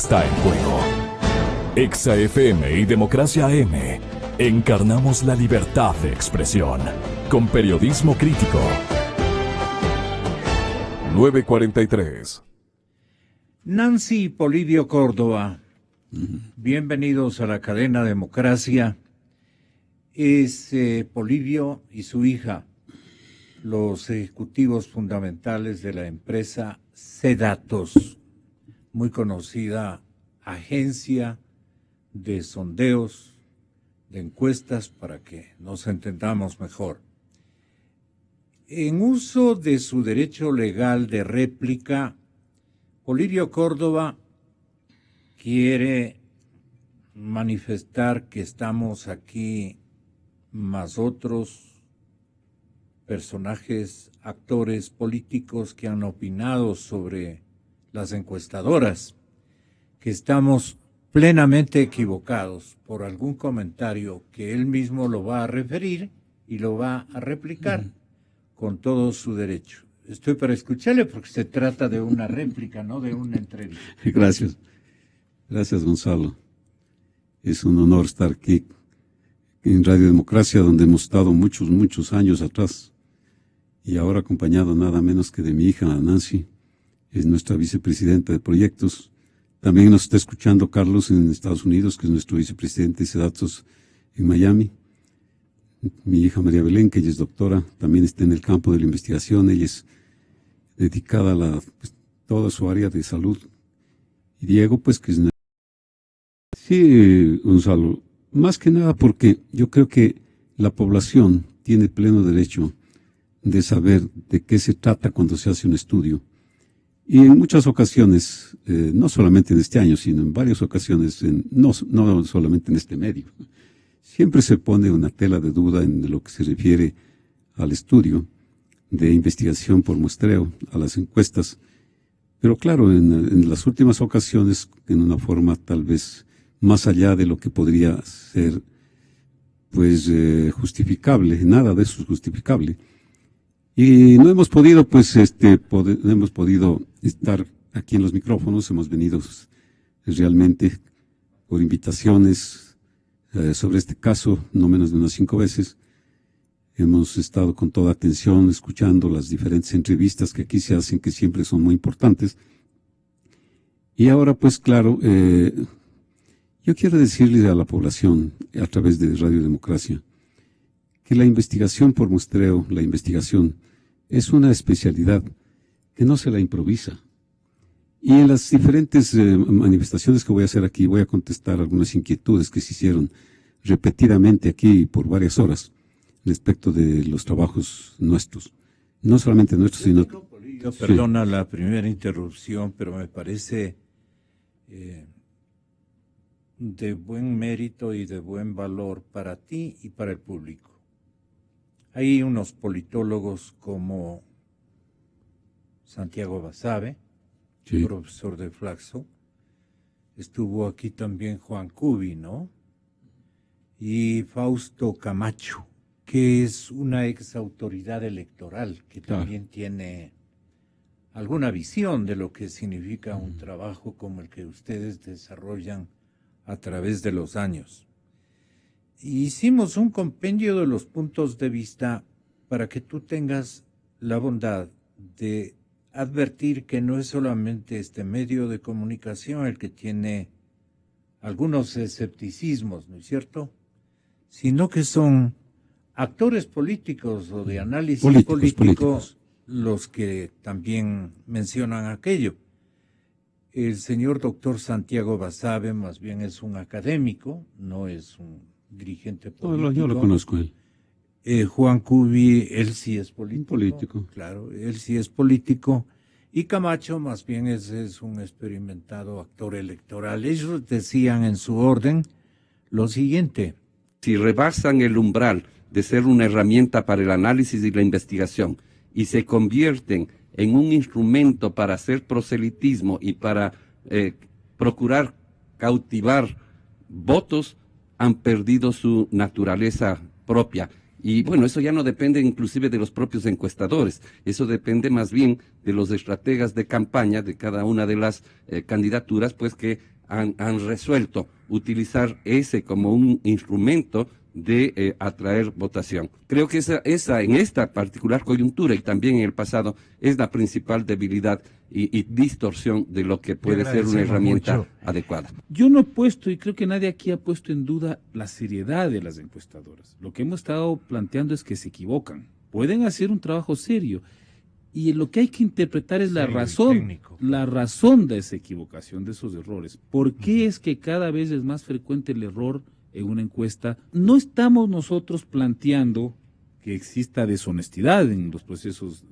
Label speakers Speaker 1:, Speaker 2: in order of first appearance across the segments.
Speaker 1: está en juego. Exa FM y Democracia AM. Encarnamos la libertad de expresión. Con periodismo crítico. 9:43.
Speaker 2: Nancy y Polibio Córdoba, bienvenidos a la cadena Democracia. Es Polibio y su hija, los ejecutivos fundamentales de la empresa C-Datos, muy conocida agencia de sondeos, de encuestas, para que nos entendamos mejor. En uso de su derecho legal de réplica, Polibio Córdoba quiere manifestar que estamos aquí más otros personajes, actores políticos que han opinado sobre las encuestadoras, que estamos plenamente equivocados por algún comentario que él mismo lo va a referir y lo va a replicar con todo su derecho. Estoy para escucharle porque se trata de una réplica, no de una entrevista.
Speaker 3: Gracias. Gracias, Gonzalo. Es un honor estar aquí en Radio Democracia, donde hemos estado muchos años atrás. Y ahora acompañado nada menos que de mi hija Nancy, es nuestra vicepresidenta de proyectos. También nos está escuchando Carlos en Estados Unidos, que es nuestro vicepresidente de C-Datos en Miami. Mi hija María Belén, que ella es doctora, también está en el campo de la investigación. Ella es dedicada a toda su área de salud. Y Diego, pues que es... Sí, Gonzalo, más que nada porque yo creo que la población tiene pleno derecho de saber de qué se trata cuando se hace un estudio. Y en muchas ocasiones, no solamente en este año, sino en varias ocasiones, no solamente en este medio, siempre se pone una tela de duda en lo que se refiere al estudio de investigación por muestreo, a las encuestas. Pero claro, en las últimas ocasiones, en una forma tal vez más allá de lo que podría ser justificable, nada de eso es justificable. Y no hemos podido, no hemos podido estar aquí en los micrófonos, hemos venido realmente por invitaciones sobre este caso, no menos de unas 5 veces. Hemos estado con toda atención escuchando las diferentes entrevistas que aquí se hacen, que siempre son muy importantes. Y ahora, pues claro, yo quiero decirle a la población, a través de Radio Democracia, que la investigación por muestreo, la investigación, es una especialidad que no se la improvisa. Y en las diferentes manifestaciones que voy a hacer aquí, voy a contestar algunas inquietudes que se hicieron repetidamente aquí por varias horas respecto de los trabajos nuestros. No solamente nuestros, sino...
Speaker 2: Perdona la primera interrupción, pero me parece de buen mérito y de buen valor para ti y para el público. Hay unos politólogos como Santiago Basabe, sí, profesor de Flaxo. Estuvo aquí también Juan Cubi, ¿no? Y Fausto Camacho, que es una ex autoridad electoral, que también tiene alguna visión de lo que significa un trabajo como el que ustedes desarrollan a través de los años. Hicimos un compendio de los puntos de vista para que tú tengas la bondad de advertir que no es solamente este medio de comunicación el que tiene algunos escepticismos, ¿no es cierto? Sino que son actores políticos o de análisis político los que también mencionan aquello. El señor doctor Santiago Basabe más bien es un académico, no es un dirigente político.
Speaker 3: No, yo lo conozco a él.
Speaker 2: Juan Cubi, él sí es político. Claro, él sí es político. Y Camacho más bien es un experimentado actor electoral. Ellos decían en su orden lo siguiente.
Speaker 4: Si rebasan el umbral de ser una herramienta para el análisis y la investigación y se convierten en un instrumento para hacer proselitismo y para procurar cautivar votos, han perdido su naturaleza propia. Y bueno, eso ya no depende inclusive de los propios encuestadores, eso depende más bien de los estrategas de campaña de cada una de las candidaturas, pues que han resuelto utilizar ese como un instrumento de atraer votación. Creo que esa en esta particular coyuntura y también en el pasado es la principal debilidad y distorsión de lo que puede ser una herramienta adecuada.
Speaker 5: Yo no he puesto, y creo que nadie aquí ha puesto en duda la seriedad de las encuestadoras. Lo que hemos estado planteando es que se equivocan. Pueden hacer un trabajo serio y lo que hay que interpretar es la razón de esa equivocación, de esos errores. ¿Por qué es que cada vez es más frecuente el error en una encuesta? No estamos nosotros planteando que exista deshonestidad en los procesos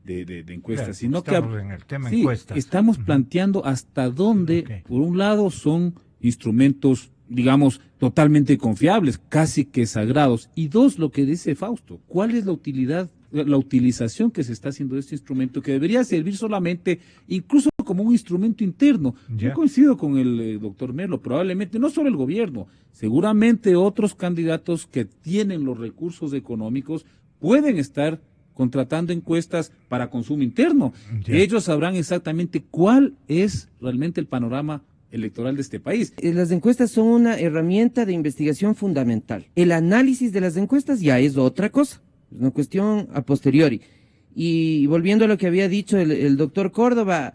Speaker 5: de encuestas,
Speaker 2: claro,
Speaker 5: sino que
Speaker 2: en el tema encuestas.
Speaker 5: Estamos planteando hasta dónde, por un lado, son instrumentos, digamos, totalmente confiables, casi que sagrados, y dos, lo que dice Fausto, ¿cuál es la utilización que se está haciendo de este instrumento, que debería servir solamente, incluso como un instrumento interno? Yo coincido con el doctor Merlo, probablemente no solo el gobierno, seguramente otros candidatos que tienen los recursos económicos pueden estar contratando encuestas para consumo interno. Ellos sabrán exactamente cuál es realmente el panorama electoral de este país.
Speaker 6: Las encuestas son una herramienta de investigación fundamental. El análisis de las encuestas ya es otra cosa, es una cuestión a posteriori. Y volviendo a lo que había dicho el doctor Córdoba,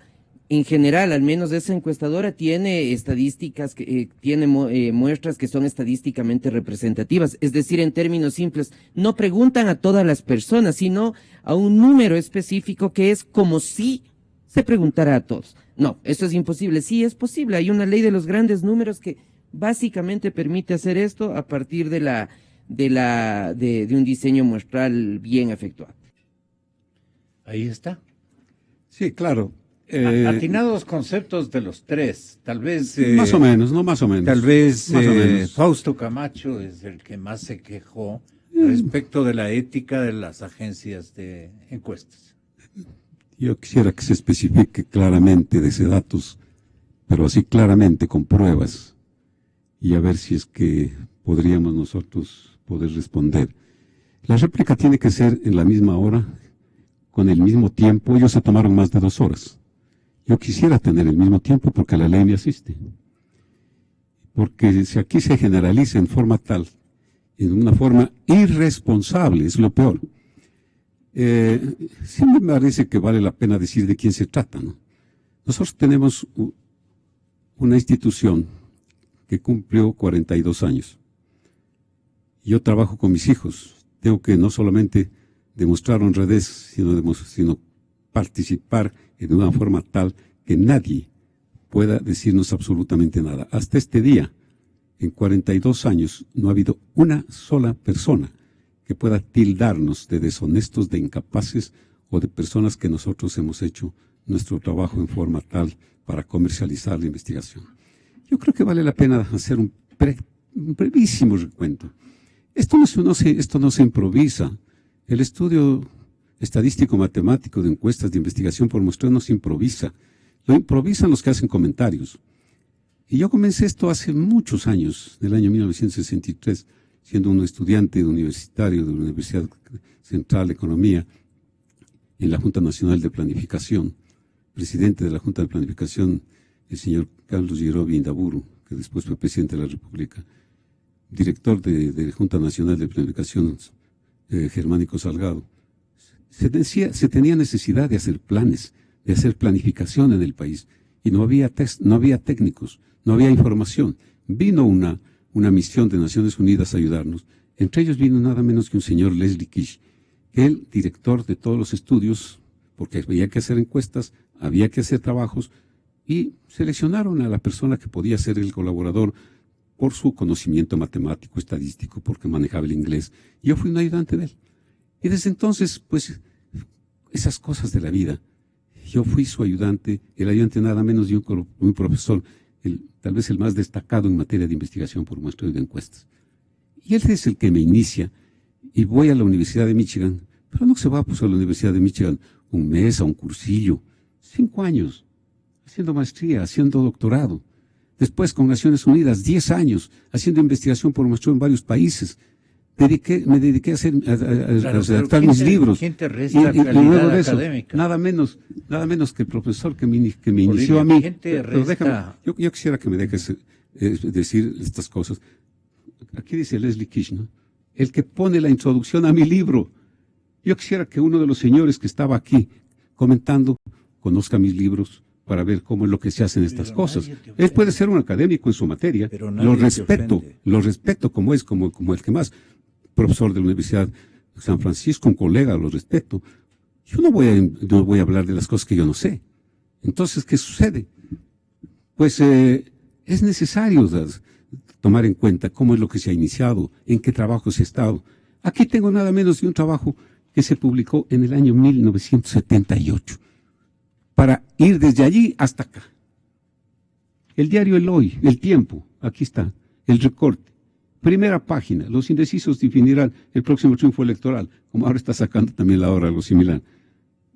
Speaker 6: en general, al menos esa encuestadora tiene estadísticas, tiene muestras que son estadísticamente representativas. Es decir, en términos simples, no preguntan a todas las personas, sino a un número específico que es como si se preguntara a todos. No, eso es imposible. Sí, es posible. Hay una ley de los grandes números que básicamente permite hacer esto a partir de un diseño muestral bien efectuado.
Speaker 2: Ahí está.
Speaker 3: Sí, claro.
Speaker 2: Atinados conceptos de los tres, tal vez...
Speaker 3: más o menos, no más o menos.
Speaker 2: Tal vez
Speaker 3: más o menos.
Speaker 2: Fausto Camacho es el que más se quejó respecto de la ética de las agencias de encuestas.
Speaker 3: Yo quisiera que se especifique claramente de ese datos, pero así claramente con pruebas, y a ver si es que podríamos nosotros poder responder. La réplica tiene que ser en la misma hora, con el mismo tiempo. Ellos se tomaron más de 2 horas. Yo quisiera tener el mismo tiempo porque la ley me asiste. Porque si aquí se generaliza en forma tal, en una forma irresponsable, es lo peor. Sí me parece que vale la pena decir de quién se trata, ¿no? Nosotros tenemos una institución que cumplió 42 años. Yo trabajo con mis hijos. Tengo que no solamente demostrar honradez, sino participar en una forma tal que nadie pueda decirnos absolutamente nada. Hasta este día, en 42 años, no ha habido una sola persona que pueda tildarnos de deshonestos, de incapaces o de personas que nosotros hemos hecho nuestro trabajo en forma tal para comercializar la investigación. Yo creo que vale la pena hacer un brevísimo recuento. Esto no se improvisa. El estudio estadístico matemático de encuestas de investigación por muestreo no se improvisa. Lo improvisan los que hacen comentarios. Y yo comencé esto hace muchos años, en el año 1963, siendo un estudiante universitario de la Universidad Central de Economía, en la Junta Nacional de Planificación. Presidente de la Junta de Planificación, el señor Carlos Girobi Indaburu, que después fue presidente de la República. Director de la Junta Nacional de Planificación, Germánico Salgado. Se tenía necesidad de hacer planes, de hacer planificación en el país, y no había técnicos, no había información. Vino una misión de Naciones Unidas a ayudarnos. Entre ellos vino nada menos que un señor Leslie Kish, el director de todos los estudios, porque había que hacer encuestas, había que hacer trabajos, y seleccionaron a la persona que podía ser el colaborador por su conocimiento matemático, estadístico, porque manejaba el inglés. Yo fui un ayudante de él. Y desde entonces, pues, esas cosas de la vida. Yo fui su ayudante, el ayudante nada menos de un profesor, tal vez el más destacado en materia de investigación por muestreo de encuestas. Y él es el que me inicia, y voy a la Universidad de Michigan, pero no se va pues, a la Universidad de Michigan un mes, a un cursillo, 5 años, haciendo maestría, haciendo doctorado. Después con Naciones Unidas, 10 años, haciendo investigación por muestreo en varios países, me dediqué a redactar mis libros.
Speaker 2: ¿Quién te resta calidad académica?
Speaker 3: Nada menos que el profesor que me inició a mí.
Speaker 2: Pero
Speaker 3: déjame, yo quisiera que me dejes decir estas cosas. Aquí dice Leslie Kish, ¿no? El que pone la introducción a mi libro. Yo quisiera que uno de los señores que estaba aquí comentando conozca mis libros para ver cómo es lo que se hacen estas cosas. Él puede ser un académico en su materia, lo respeto como el que más, profesor de la Universidad de San Francisco, un colega, lo respeto. Yo no voy a hablar de las cosas que yo no sé. Entonces, ¿qué sucede? Pues es necesario tomar en cuenta cómo es lo que se ha iniciado, en qué trabajo se ha estado. Aquí tengo nada menos de un trabajo que se publicó en el año 1978, para ir desde allí hasta acá. El diario El Hoy, El Tiempo, aquí está, el recorte. Primera página, los indecisos definirán el próximo triunfo electoral, como ahora está sacando también la hora algo similar.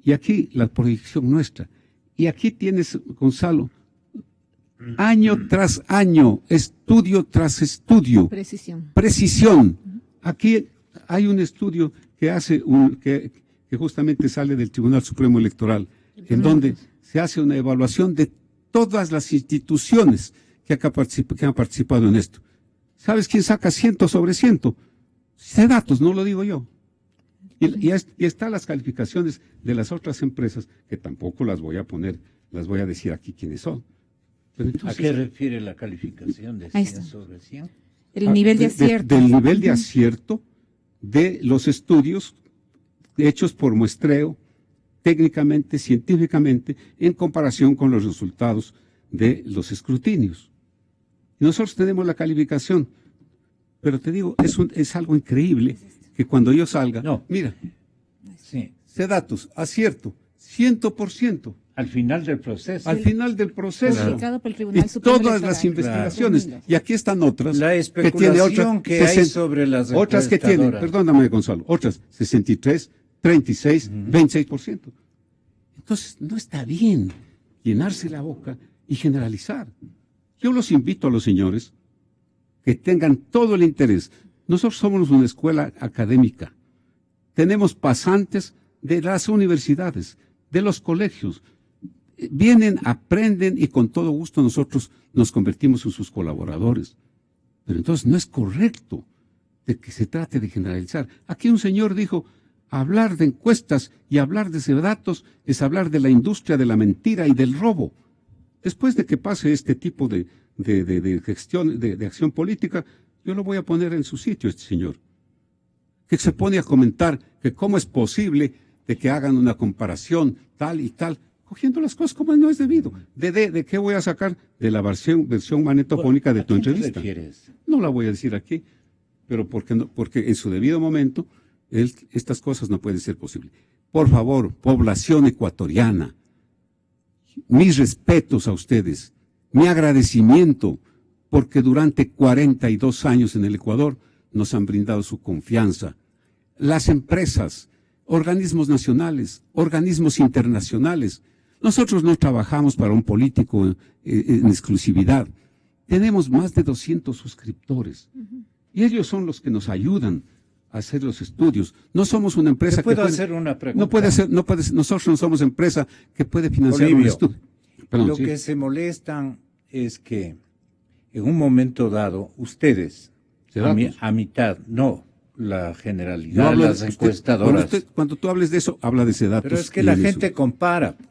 Speaker 3: Y aquí la proyección nuestra. Y aquí tienes, Gonzalo, año tras año, estudio tras estudio. Precisión. Aquí hay un estudio que hace que justamente sale del Tribunal Supremo Electoral, en donde se hace una evaluación de todas las instituciones que han participado en esto. ¿Sabes quién saca 100 sobre 100? Datos, no lo digo yo. Y están las calificaciones de las otras empresas, que tampoco las voy a poner, las voy a decir aquí quiénes son. Pero entonces,
Speaker 2: ¿a qué refiere la calificación de 100 sobre 100?
Speaker 7: El nivel de acierto.
Speaker 3: Del nivel de acierto de los estudios hechos por muestreo, técnicamente, científicamente, en comparación con los resultados de los escrutinios. Y nosotros tenemos la calificación, pero te digo, es algo increíble que cuando yo salga, mira, sé datos, acierto, 100%.
Speaker 2: Al final del proceso.
Speaker 3: Al final del proceso.
Speaker 7: Claro. Por el Tribunal
Speaker 3: y
Speaker 7: Supremo
Speaker 3: todas las investigaciones.
Speaker 7: Claro.
Speaker 3: Y aquí están otras.
Speaker 2: La especulación que hay sobre las
Speaker 3: otras que tienen, perdóname, Gonzalo, otras 63, 36, 26%. Entonces, no está bien llenarse la boca y generalizar. Yo los invito a los señores que tengan todo el interés. Nosotros somos una escuela académica. Tenemos pasantes de las universidades, de los colegios. Vienen, aprenden y con todo gusto nosotros nos convertimos en sus colaboradores. Pero entonces no es correcto de que se trate de generalizar. Aquí un señor dijo, hablar de encuestas y hablar de datos es hablar de la industria de la mentira y del robo. Después de que pase este tipo de gestión, de acción política, yo lo voy a poner en su sitio, este señor, que se pone a comentar que cómo es posible de que hagan una comparación tal y tal, cogiendo las cosas como no es debido. ¿De qué voy a sacar? De la versión magnetofónica de tu entrevista. No la voy a decir aquí, pero porque en su debido momento estas cosas no pueden ser posibles. Por favor, población ecuatoriana, mis respetos a ustedes, mi agradecimiento, porque durante 42 años en el Ecuador nos han brindado su confianza. Las empresas, organismos nacionales, organismos internacionales. Nosotros no trabajamos para un político en exclusividad. Tenemos más de 200 suscriptores. Y ellos son los que nos ayudan a hacer los estudios. No somos una empresa que puede
Speaker 2: hacer una pregunta.
Speaker 3: Nosotros no somos empresa que puede financiar un estudio.
Speaker 2: Lo que se molestan es que en un momento dado, ustedes, a mitad, no, la generalidad, las encuestadoras.
Speaker 3: Cuando tú hables de eso, habla de ese dato.
Speaker 2: Pero es que la gente compara. Pues.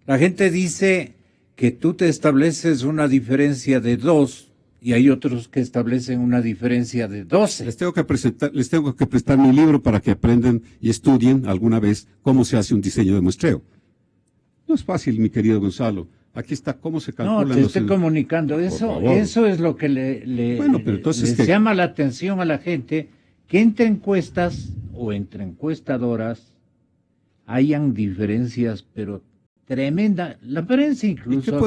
Speaker 2: La gente dice que tú te estableces una diferencia de 2 y hay otros que establecen una diferencia de 12.
Speaker 3: Les tengo que prestar mi libro para que aprendan y estudien alguna vez cómo se hace un diseño de muestreo. No es fácil, mi querido Gonzalo. Aquí está cómo se calcula.
Speaker 2: No, te estoy comunicando. Eso es lo que les llama la atención a la gente, que entre encuestas o entre encuestadoras hayan diferencias, pero tremenda. La prensa incluso
Speaker 3: ¿Qué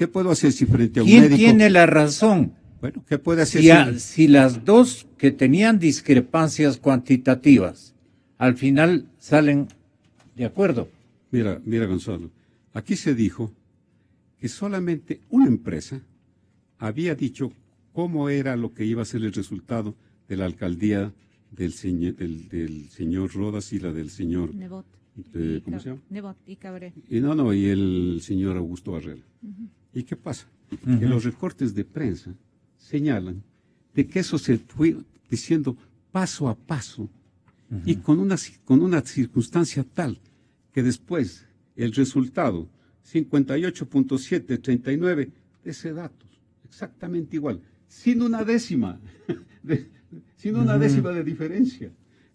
Speaker 3: puedo hacer si frente a un médico?
Speaker 2: ¿Quién tiene la razón?
Speaker 3: Bueno, ¿qué puede hacer
Speaker 2: si las dos que tenían discrepancias cuantitativas al final salen de acuerdo?
Speaker 3: Mira, Gonzalo, aquí se dijo que solamente una empresa había dicho cómo era lo que iba a ser el resultado de la alcaldía del señor Rodas y la del señor,
Speaker 7: Nebot.
Speaker 3: ¿cómo se llama?
Speaker 7: Nebot y Cabrera.
Speaker 3: Y el señor Augusto Barrera. ¿Y qué pasa? Que los recortes de prensa señalan de que eso se fue diciendo paso a paso y con una circunstancia tal que después el resultado 58.7, 39, ese datos, exactamente igual, sin una décima, de diferencia.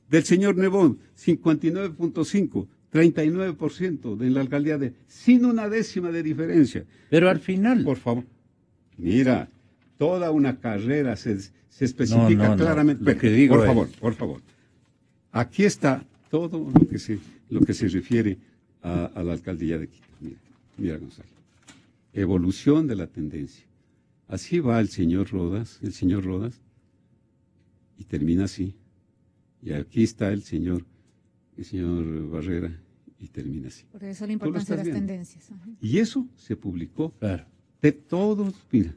Speaker 3: Del señor Nebot, 59.5, 39% de la alcaldía sin una décima de diferencia.
Speaker 2: Pero al final...
Speaker 3: Por favor, mira, toda una carrera se especifica claramente.
Speaker 2: Lo que digo
Speaker 3: por favor. Aquí está todo lo que se refiere a la alcaldía de Quito. Mira, Gonzalo. Evolución de la tendencia. Así va el señor Rodas, y termina así. Y aquí está el señor Barrera, y termina así.
Speaker 7: Por eso la importancia de las
Speaker 3: viendo.
Speaker 7: tendencias. Ajá.
Speaker 3: Y eso se publicó.
Speaker 2: Claro.
Speaker 3: De todos, mira,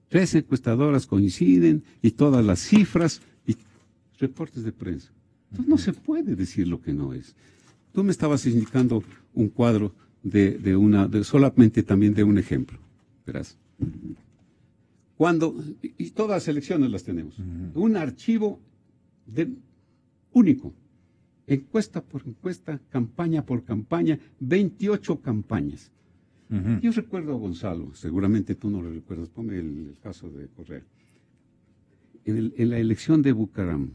Speaker 3: 3 encuestadoras coinciden y todas las cifras y reportes de prensa. Entonces no se puede decir lo que no es. Tú me estabas indicando un cuadro solamente también de un ejemplo. Verás. Y todas las elecciones las tenemos. Un archivo único. Encuesta por encuesta, campaña por campaña, 28 campañas. Yo recuerdo a Gonzalo, seguramente tú no lo recuerdas, ponme el caso de Correa. En la elección de Bucaram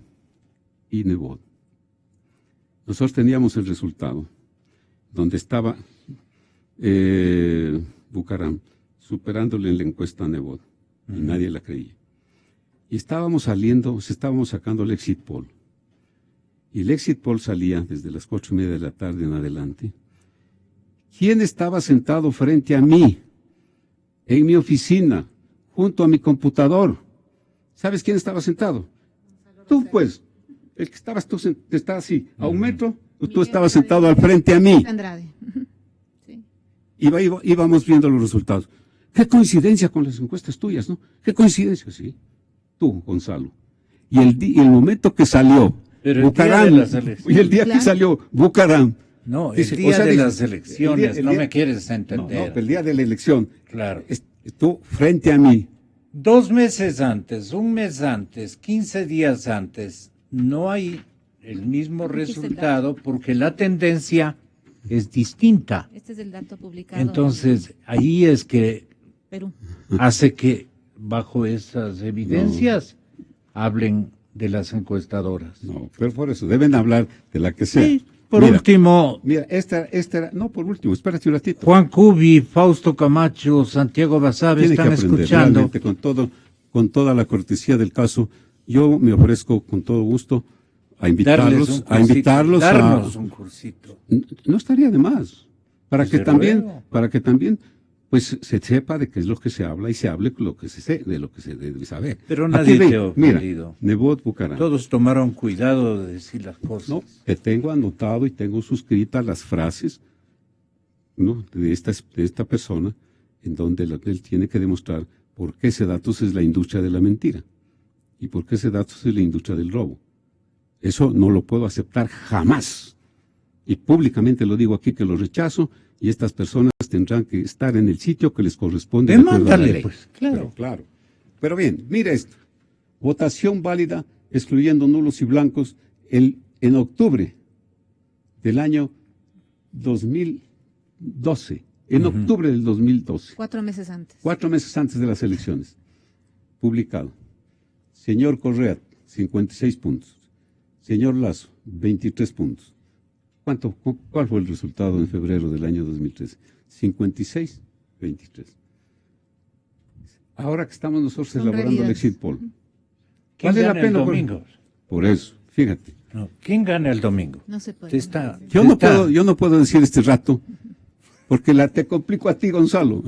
Speaker 3: y Nebot, nosotros teníamos el resultado, donde estaba Bucaram superándole en la encuesta a Nebot, y nadie la creía. Y se estábamos sacando el exit poll. Y el exit poll salía desde las 4:30 de la tarde en adelante. ¿Quién estaba sentado frente a mí, en mi oficina, junto a mi computador? ¿Sabes quién estaba sentado? Tú, pues. El que estabas tú así, a un metro, tú estabas sentado al frente a mí.
Speaker 7: Andrade. Sí.
Speaker 3: Íbamos viendo los resultados. Qué coincidencia con las encuestas tuyas, ¿no? Qué coincidencia, sí. Tú, Gonzalo. Y el momento que salió Bucaram, y el día que salió Bucaram.
Speaker 2: No, el día de las elecciones, no me quieres entender.
Speaker 3: No, el día de la elección.
Speaker 2: Claro.
Speaker 3: Tú frente a mí.
Speaker 2: 2 meses antes, 1 mes antes, 15 días antes, no hay el mismo resultado porque la tendencia es distinta.
Speaker 7: Este es el dato publicado.
Speaker 2: Entonces, ahí es que
Speaker 7: Perú.
Speaker 2: hace que bajo esas evidencias hablen de las encuestadoras.
Speaker 3: No, pero por eso deben hablar de la que sea.
Speaker 2: Sí, por último,
Speaker 3: Mira, esta era, no por último, espérate un ratito.
Speaker 2: Juan Cubi, Fausto Camacho, Santiago Basabe
Speaker 3: Tiene
Speaker 2: están
Speaker 3: que aprender,
Speaker 2: escuchando.
Speaker 3: realmente, con toda la cortesía del caso, yo me ofrezco con todo gusto a invitarlos,
Speaker 2: darnos un cursito.
Speaker 3: No estaría de más, para que también pues se sepa de qué es lo que se habla y se hable de lo que se debe saber.
Speaker 2: Pero nadie te ha ofendido.
Speaker 3: Mira, Nebot Bucaram.
Speaker 2: Todos tomaron cuidado de decir las cosas.
Speaker 3: No, que tengo anotado y tengo suscritas las frases, ¿no?, de esta persona, en donde él tiene que demostrar por qué ese datos es la industria de la mentira y por qué ese datos es la industria del robo. Eso no lo puedo aceptar jamás. Y públicamente lo digo aquí que lo rechazo, y estas personas tendrán que estar en el sitio que les corresponde.
Speaker 2: Demándale, pues, claro.
Speaker 3: Claro. Pero bien, mire esto. Votación válida, excluyendo nulos y blancos, en octubre del año 2012. En octubre del 2012.
Speaker 7: 4 meses antes.
Speaker 3: 4 meses antes de las elecciones. Publicado. Señor Correa, 56 puntos. Señor Lazo, 23 puntos. ¿Cuál fue el resultado en febrero del año 2013? 56, 23. Ahora que estamos nosotros elaborando el exit poll.
Speaker 2: ¿Quién
Speaker 3: ¿Vale la
Speaker 2: gana el
Speaker 3: pena?
Speaker 2: domingo?
Speaker 3: Por eso, fíjate.
Speaker 2: No, ¿quién gana el domingo?
Speaker 7: No se puede.
Speaker 3: Yo no puedo decir este rato, porque te complico a ti, Gonzalo.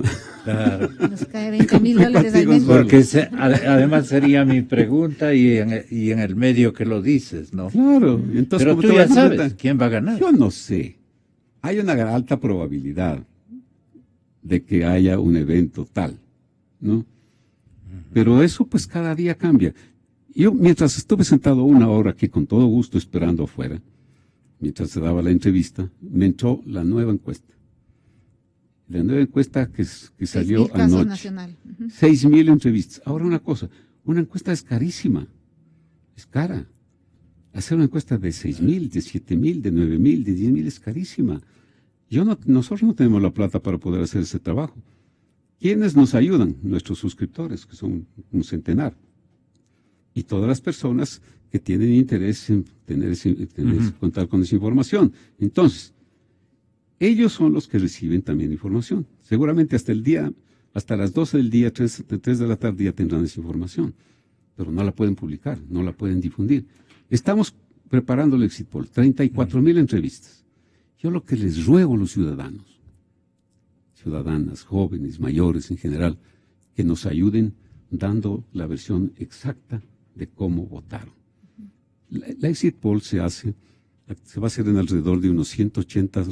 Speaker 2: Claro.
Speaker 7: Nos cae $20,000 al mes.
Speaker 2: Porque además sería mi pregunta y en el medio que lo dices, ¿no?
Speaker 3: Claro. Entonces,
Speaker 2: pero tú ya sabes quién va a ganar.
Speaker 3: Yo no sé. Hay una alta probabilidad de que haya un evento tal, ¿no? Pero eso pues cada día cambia. Yo, mientras estuve sentado 1 hora aquí con todo gusto esperando afuera, mientras se daba la entrevista, me entró la nueva encuesta. La nueva encuesta que salió
Speaker 7: 6.000 casos
Speaker 3: anoche.
Speaker 7: nacional.
Speaker 3: 6.000 entrevistas. Ahora una cosa, una encuesta es carísima, es cara. Hacer una encuesta de 6.000, de 7.000, de 9.000, de 10.000 es carísima. Nosotros no tenemos la plata para poder hacer ese trabajo. ¿Quiénes nos ayudan? Nuestros suscriptores, que son un centenar. Y todas las personas que tienen interés en contar con esa información. Entonces, ellos son los que reciben también información. Seguramente hasta las 12 del día, 3 de la tarde ya tendrán esa información. Pero no la pueden publicar, no la pueden difundir. Estamos preparando el Exit Poll, 34.000 entrevistas. Yo lo que les ruego a los ciudadanos, ciudadanas, jóvenes, mayores en general, que nos ayuden dando la versión exacta de cómo votaron. La Exit Poll se va a hacer en alrededor de unos 180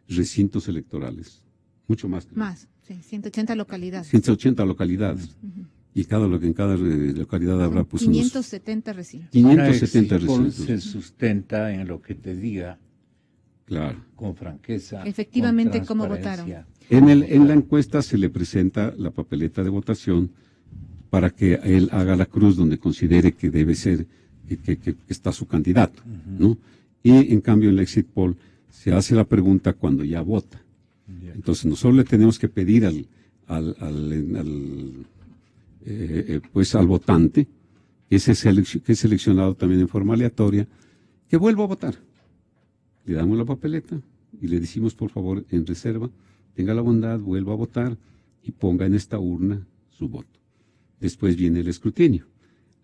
Speaker 3: recintos electorales, mucho más.
Speaker 7: Más, sí, 180 localidades.
Speaker 3: 180 localidades. Y en cada localidad habrá pues
Speaker 7: 570 recintos.
Speaker 3: 570
Speaker 2: Ahora,
Speaker 3: recintos.
Speaker 2: se sustenta en lo que te diga,
Speaker 3: Claro.
Speaker 2: con franqueza.
Speaker 7: Efectivamente,
Speaker 2: con
Speaker 7: cómo
Speaker 2: transparencia.
Speaker 3: En la encuesta se le presenta la papeleta de votación para que él haga la cruz donde considere que debe ser, que está su candidato, ¿no? Y en cambio en la Exit Poll se hace la pregunta cuando ya vota. Entonces nosotros le tenemos que pedir al votante, que es seleccionado también en forma aleatoria, que vuelva a votar. Le damos la papeleta y le decimos, por favor, en reserva, tenga la bondad, vuelva a votar y ponga en esta urna su voto. Después viene el escrutinio.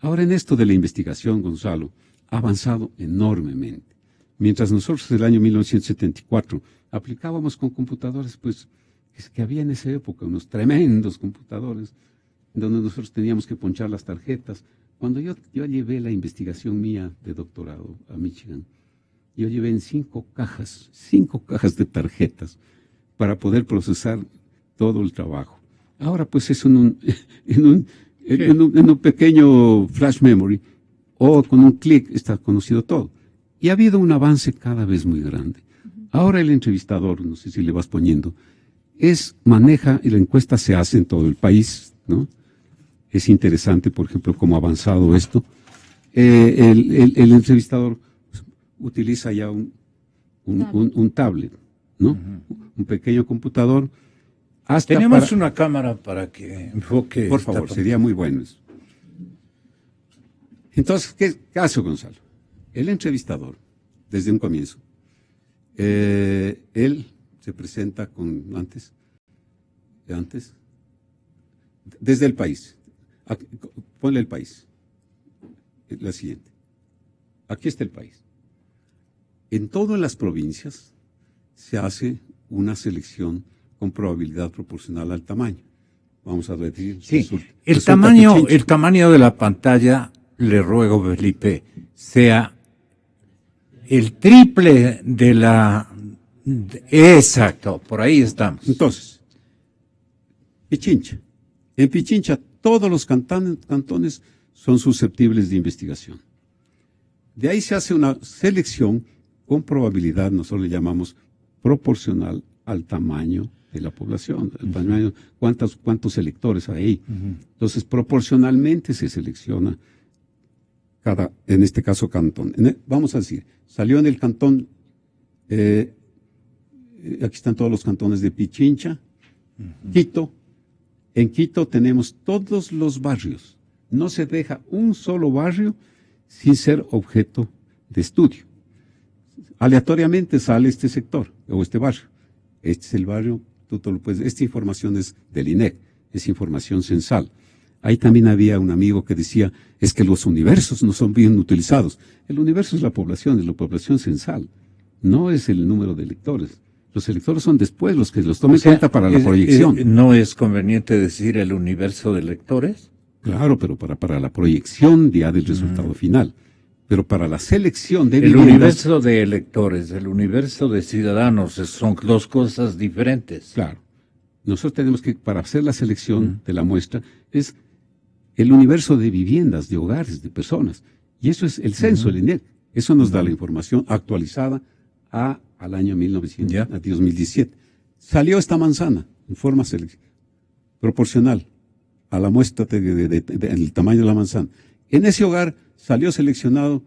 Speaker 3: Ahora, en esto de la investigación, Gonzalo, ha avanzado enormemente. Mientras nosotros en el año 1974 aplicábamos con computadores, pues, que había en esa época unos tremendos computadores, donde nosotros teníamos que ponchar las tarjetas. Cuando yo llevé la investigación mía de doctorado a Michigan, yo llevé en 5 cajas de tarjetas para poder procesar todo el trabajo. Ahora pues es en un pequeño flash memory o con un clic está conocido todo. Y ha habido un avance cada vez muy grande. Ahora el entrevistador, no sé si le vas poniendo, maneja y la encuesta se hace en todo el país, ¿no? Es interesante, por ejemplo, cómo ha avanzado esto. El entrevistador utiliza ya un tablet, ¿no? Un pequeño computador.
Speaker 2: Tenemos una cámara para que enfoque.
Speaker 3: Por favor, sería muy bueno eso. Entonces, ¿qué hace Gonzalo? El entrevistador, desde un comienzo, él se presenta desde el país. Ponle el país. La siguiente. Aquí está el país. En todas las provincias se hace una selección con probabilidad proporcional al tamaño. Vamos a decir.
Speaker 2: Sí, el tamaño de la pantalla, le ruego, Felipe, sea el triple de exacto, por ahí estamos.
Speaker 3: Entonces, Pichincha. En Pichincha todos los cantones son susceptibles de investigación. De ahí se hace una selección con probabilidad, nosotros le llamamos proporcional al tamaño de la población, el tamaño, cuántos electores hay ahí. Entonces, proporcionalmente se selecciona en este caso, cantón. Vamos a decir, salió en el cantón, aquí están todos los cantones de Pichincha, Quito. En Quito tenemos todos los barrios. No se deja un solo barrio sin ser objeto de estudio. Aleatoriamente sale este sector o este barrio. Este es el barrio, esta información es del INEC, es información censal. Ahí también había un amigo que decía, es que los universos no son bien utilizados. El universo es la población censal, no es el número de electores. Los electores son después los que los tomen en cuenta para la proyección.
Speaker 2: ¿No es conveniente decir el universo de electores?
Speaker 3: Claro, pero para la proyección ya del resultado final. Pero para la selección de
Speaker 2: el universo de electores, el universo de ciudadanos, son dos cosas diferentes.
Speaker 3: Claro. Nosotros tenemos que, para hacer la selección de la muestra, el universo de viviendas, de hogares, de personas. Y eso es el censo, el INEC. Eso nos da la información actualizada al año 2017. Salió esta manzana en forma proporcional a la muestra del tamaño de la manzana. En ese hogar salió seleccionado,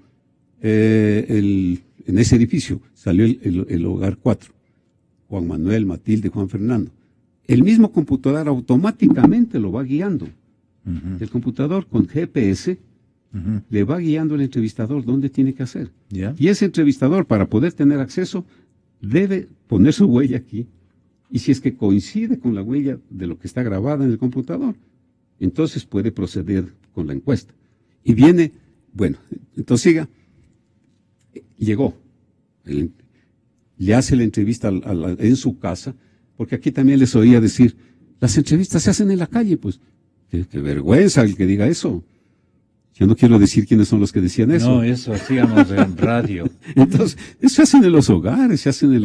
Speaker 3: en ese edificio, salió el hogar 4. Juan Manuel, Matilde, Juan Fernando. El mismo computador automáticamente lo va guiando. El computador con GPS le va guiando al entrevistador dónde tiene que hacer. Y ese entrevistador, para poder tener acceso, debe poner su huella aquí. Y si es que coincide con la huella de lo que está grabada en el computador, entonces puede proceder con la encuesta. Y viene, bueno, entonces siga, llegó, le hace la entrevista en su casa, porque aquí también les oía decir, las entrevistas se hacen en la calle, pues, qué vergüenza el que diga eso. Yo no quiero decir quiénes son los que decían eso.
Speaker 2: No, eso hacíamos en radio.
Speaker 3: Entonces, eso se hacen en los hogares, se hacen en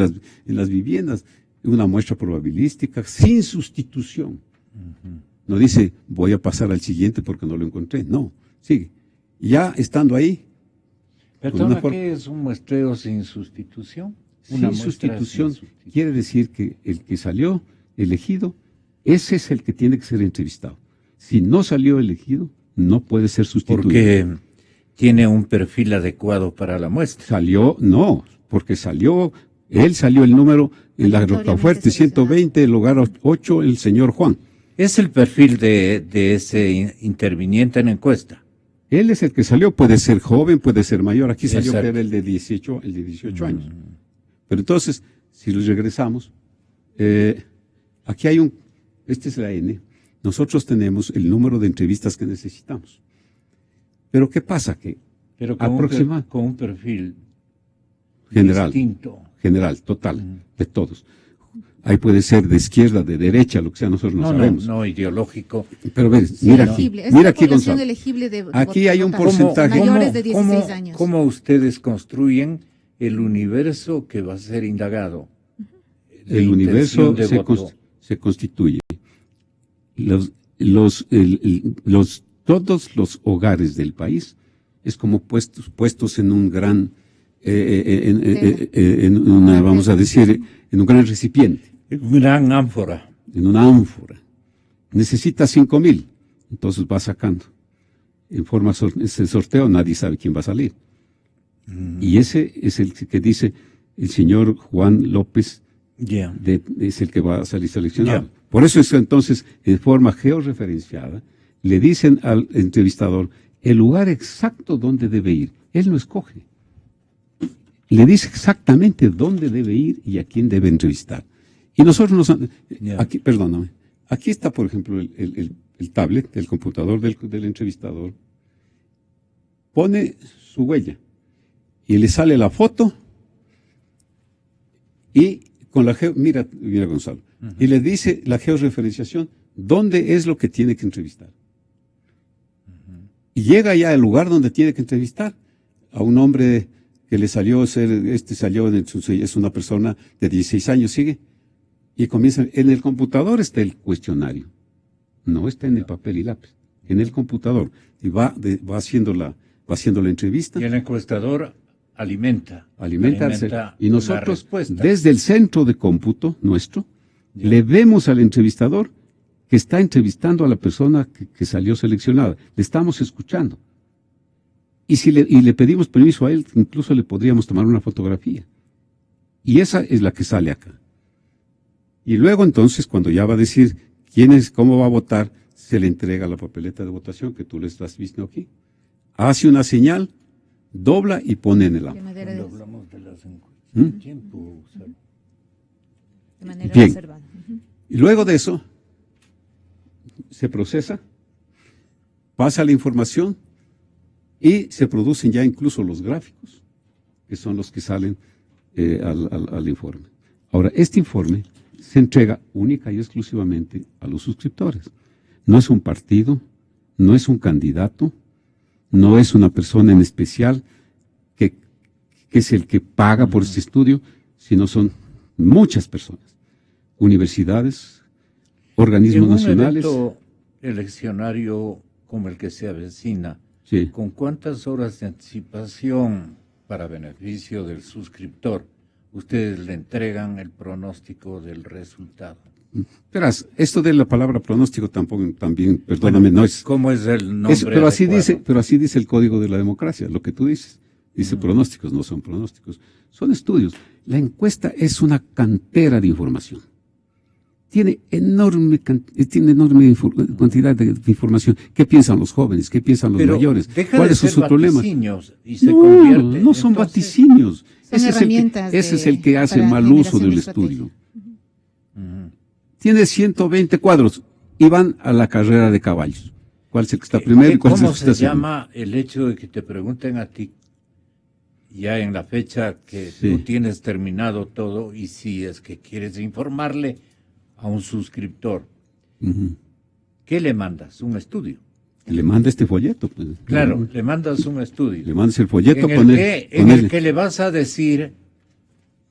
Speaker 3: las viviendas, una muestra probabilística, sin sustitución. No dice, voy a pasar al siguiente porque no lo encontré. No, sigue. Ya estando ahí.
Speaker 2: Perdona, ¿qué es un muestreo sin sustitución?
Speaker 3: Sin sustitución quiere decir que el que salió elegido, ese es el que tiene que ser entrevistado. Si no salió elegido, no puede ser sustituido.
Speaker 2: Porque tiene un perfil adecuado para la muestra.
Speaker 3: No, porque él salió el número en la Rocafuerte 120, el hogar 8, el señor Juan.
Speaker 2: Es el perfil de ese interviniente en encuesta.
Speaker 3: Él es el que salió, puede ser joven, puede ser mayor. Aquí salió que era el de 18 años. Pero entonces, si los regresamos, aquí hay esta es la N. Nosotros tenemos el número de entrevistas que necesitamos. Pero ¿qué pasa? Que
Speaker 2: con un perfil
Speaker 3: general,
Speaker 2: distinto.
Speaker 3: General, total, de todos. Ahí puede ser de izquierda, de derecha, lo que sea, nosotros no sabemos.
Speaker 2: No, ideológico.
Speaker 3: Pero ven, mira aquí, Gonzalo. Aquí hay un porcentaje.
Speaker 7: Mayores de 16 años.
Speaker 2: ¿Cómo ustedes construyen el universo que va a ser indagado?
Speaker 3: El universo se constituye. Todos los hogares del país es como puestos en un gran, vamos a decir, en un gran recipiente.
Speaker 2: Un gran ánfora.
Speaker 3: En una ánfora. Necesita 5,000. Entonces va sacando. En forma ese sorteo, nadie sabe quién va a salir. Y ese es el que dice el señor Juan López, es el que va a salir seleccionado. Por eso es que entonces, en forma georreferenciada, le dicen al entrevistador el lugar exacto donde debe ir. Él no escoge. Le dice exactamente dónde debe ir y a quién debe entrevistar. Y nosotros aquí, perdóname, aquí está, por ejemplo, el tablet, el computador del entrevistador, pone su huella y le sale la foto y con la mira Gonzalo, y le dice la georreferenciación dónde es lo que tiene que entrevistar. Y llega ya al lugar donde tiene que entrevistar a un hombre que le salió es una persona de 16 años, sigue, y comienza, en el computador está el cuestionario, no está en el papel y lápiz, en el computador, y va haciendo la entrevista.
Speaker 2: Y el encuestador alimenta
Speaker 3: y nosotros, desde el centro de cómputo nuestro, le vemos al entrevistador que está entrevistando a la persona que salió seleccionada, le estamos escuchando. Y le pedimos permiso a él, incluso le podríamos tomar una fotografía. Y esa es la que sale acá. Y luego entonces, cuando ya va a decir cómo va a votar, se le entrega la papeleta de votación que tú le estás viendo aquí. Hace una señal, dobla y pone en el ámbito.
Speaker 2: Cuando hablamos de las encuestas, tiempo,
Speaker 7: de manera
Speaker 3: bien.
Speaker 7: reservada.
Speaker 3: Y luego de eso, se procesa, pasa la información, y se producen ya incluso los gráficos, que son los que salen al informe. Ahora, este informe se entrega única y exclusivamente a los suscriptores. No es un partido, no es un candidato, no es una persona en especial que es el que paga por este estudio, sino son muchas personas, universidades, organismos nacionales.
Speaker 2: En un evento eleccionario como el que se avecina,
Speaker 3: Sí.
Speaker 2: ¿con cuántas horas de anticipación para beneficio del suscriptor ustedes le entregan el pronóstico del resultado?
Speaker 3: Verás, esto de la palabra pronóstico también, perdóname, no es...
Speaker 2: ¿Cómo es el nombre
Speaker 3: pero así
Speaker 2: adecuado?
Speaker 3: dice el Código de la Democracia, lo que tú dices. Dice pronósticos, no son pronósticos, son estudios. La encuesta es una cantera de información. Tiene enorme cantidad de información. ¿Qué piensan los jóvenes? ¿Qué piensan los
Speaker 2: Pero
Speaker 3: mayores?
Speaker 2: deja
Speaker 3: ¿Cuáles
Speaker 2: de
Speaker 3: son
Speaker 2: ser
Speaker 3: sus problemas?
Speaker 2: vaticinios y se
Speaker 3: No,
Speaker 2: convierte,
Speaker 3: no son
Speaker 2: entonces,
Speaker 3: vaticinios.
Speaker 7: Son herramientas
Speaker 3: Ese es el que hace
Speaker 7: para
Speaker 3: mal uso
Speaker 7: generación
Speaker 3: del
Speaker 7: de estrategia.
Speaker 3: estudio. Tiene 120 cuadros y van a la carrera de caballos. ¿Cuál es el que está primero y cuál es el
Speaker 2: ¿Cómo
Speaker 3: que está
Speaker 2: se
Speaker 3: segundo?
Speaker 2: llama el hecho de que te pregunten a ti, ya en la fecha que
Speaker 3: Sí.
Speaker 2: tú tienes terminado todo, y si es que quieres informarle a un suscriptor,
Speaker 3: Ujú.
Speaker 2: ¿qué le mandas? Un estudio.
Speaker 3: Le manda este folleto. Pues.
Speaker 2: Claro, le mandas un estudio.
Speaker 3: Le mandas el folleto,
Speaker 2: en el que le vas a decir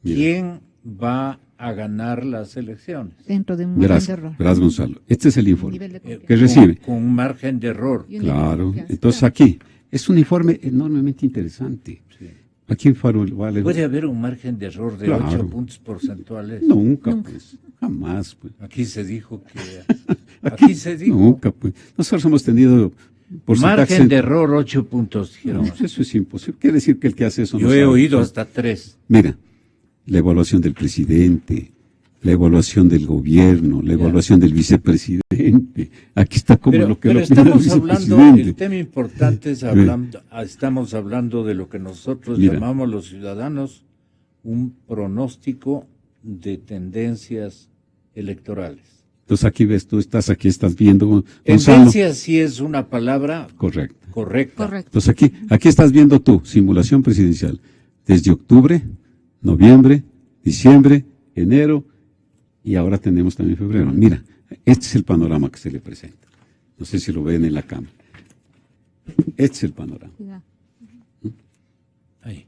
Speaker 3: Mira.
Speaker 2: quién va a ganar las elecciones.
Speaker 7: Dentro de un margen
Speaker 3: Verás,
Speaker 7: de error.
Speaker 3: verás, Gonzalo, este es el
Speaker 7: Un
Speaker 3: informe
Speaker 7: nivel de
Speaker 2: Eh,
Speaker 7: confianza.
Speaker 3: que recibe.
Speaker 2: Con un margen de error.
Speaker 7: Y un nivel de
Speaker 3: Claro,
Speaker 7: confianza.
Speaker 3: entonces aquí es un informe enormemente interesante.
Speaker 2: Sí.
Speaker 3: Aquí en Farol vale.
Speaker 2: ¿Puede haber un margen de error de
Speaker 3: Claro.
Speaker 2: 8 puntos porcentuales?
Speaker 3: Nunca, pues, jamás, pues.
Speaker 2: Aquí se dijo que... Aquí se dijo.
Speaker 3: Nunca, pues. Nosotros hemos tenido porcentajes.
Speaker 2: Margen de error 8 puntos,
Speaker 3: No,
Speaker 2: dijeron.
Speaker 3: pues eso es imposible. Quiere decir que el que hace eso
Speaker 2: Yo
Speaker 3: no
Speaker 2: he
Speaker 3: sabe.
Speaker 2: oído hasta 3.
Speaker 3: Mira, la evaluación del presidente, la evaluación del gobierno, la evaluación del vicepresidente. Aquí está como lo que
Speaker 2: Pero
Speaker 3: lo opina el
Speaker 2: estamos hablando,
Speaker 3: vicepresidente.
Speaker 2: el tema importante es estamos hablando de lo que nosotros
Speaker 3: Mira.
Speaker 2: llamamos los ciudadanos un pronóstico de tendencias electorales.
Speaker 3: Entonces aquí ves, tú estás viendo, Gonzalo.
Speaker 2: Tendencia sí es una palabra
Speaker 3: Correcto.
Speaker 2: correcta.
Speaker 7: Correcto.
Speaker 3: Entonces aquí estás viendo tú, simulación presidencial, desde octubre, noviembre, diciembre, enero, y ahora tenemos también febrero. Mira, este es el panorama que se le presenta. No sé si lo ven en la cámara. Este es el panorama.
Speaker 7: Cuidado.
Speaker 2: Ahí.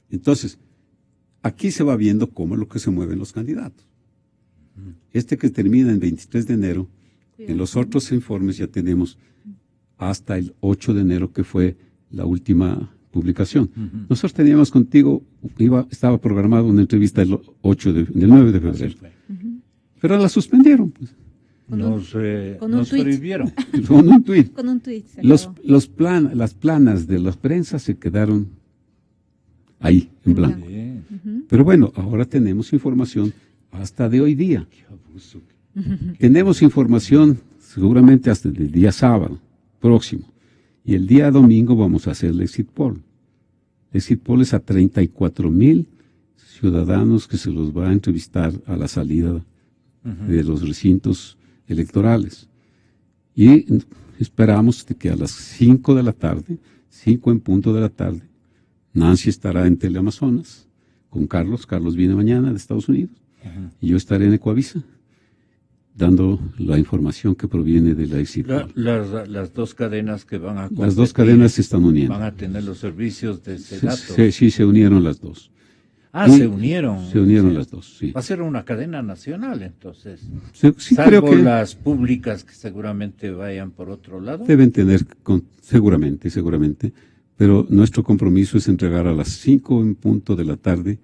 Speaker 3: Entonces, aquí se va viendo cómo es lo que se mueven los candidatos. Este que termina en 23 de enero, en los otros informes ya tenemos hasta el 8 de enero, que fue la última publicación. Nosotros teníamos contigo, estaba programada una entrevista el 9 de febrero, pero la suspendieron, pues,
Speaker 2: Nos
Speaker 7: con un tuit.
Speaker 2: prohibieron.
Speaker 3: con un tuit.
Speaker 7: Con un tuit. se
Speaker 3: Las
Speaker 7: acabó.
Speaker 3: planas de la prensa se quedaron ahí, en
Speaker 7: En
Speaker 3: blanco.
Speaker 2: Sí,
Speaker 3: Pero bueno, ahora tenemos información hasta de hoy día.
Speaker 2: qué abuso.
Speaker 3: Tenemos información seguramente hasta el día sábado próximo. Y el día domingo vamos a hacer el exit poll. El exit poll es a 34,000 ciudadanos que se los va a entrevistar a la salida de los recintos electorales. Y esperamos de que a las 5 de la tarde, 5 en punto de la tarde, Nancy estará en Teleamazonas con Carlos. Carlos viene mañana de Estados Unidos. Y yo estaré en Ecuavisa dando la información que proviene de la exit poll.
Speaker 2: Las dos cadenas que van a
Speaker 3: Las dos
Speaker 2: competir
Speaker 3: cadenas se están uniendo.
Speaker 2: van a tener los servicios de Sedato.
Speaker 3: Sí, se unieron las dos.
Speaker 2: Y
Speaker 3: se unieron
Speaker 2: Sí.
Speaker 3: las dos, sí.
Speaker 2: Va a ser una cadena nacional, entonces.
Speaker 3: Sí,
Speaker 2: Salvo
Speaker 3: creo que
Speaker 2: las públicas que seguramente vayan por otro lado.
Speaker 3: deben tener, seguramente, pero nuestro compromiso es entregar a las 5 en punto de la tarde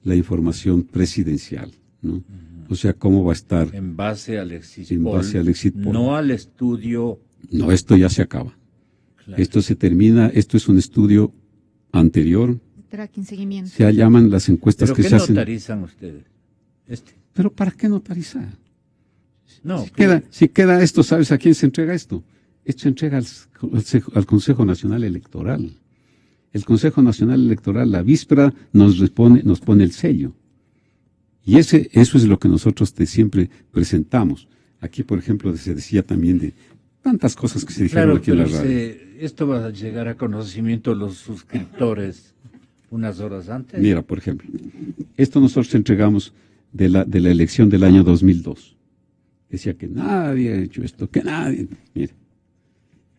Speaker 3: la información presidencial, ¿no? O sea, cómo va a estar.
Speaker 2: En base al exit
Speaker 3: En
Speaker 2: poll,
Speaker 3: base al exit poll.
Speaker 2: no al estudio.
Speaker 3: No, esto ya se acaba.
Speaker 2: Claro.
Speaker 3: Esto se termina, esto es un estudio anterior,
Speaker 7: Tracking, seguimiento.
Speaker 3: se llaman las encuestas
Speaker 2: ¿Pero
Speaker 3: que
Speaker 2: qué
Speaker 3: se hacen.
Speaker 2: notarizan ustedes?
Speaker 3: Pero ¿para qué notarizar?
Speaker 2: No,
Speaker 3: Si queda esto, ¿sabes a quién se entrega esto? Esto se entrega al Consejo Nacional Electoral. El Consejo Nacional Electoral, la víspera, nos pone el sello. Y eso es lo que nosotros siempre presentamos. Aquí, por ejemplo, se decía también de tantas cosas que se dijeron
Speaker 2: claro,
Speaker 3: aquí en la
Speaker 2: pero
Speaker 3: radio.
Speaker 2: esto va a llegar a conocimiento de los suscriptores unas horas antes.
Speaker 3: Mira, por ejemplo, esto nosotros entregamos de la elección del año 2002. Decía que nadie ha hecho esto, que nadie. Mira,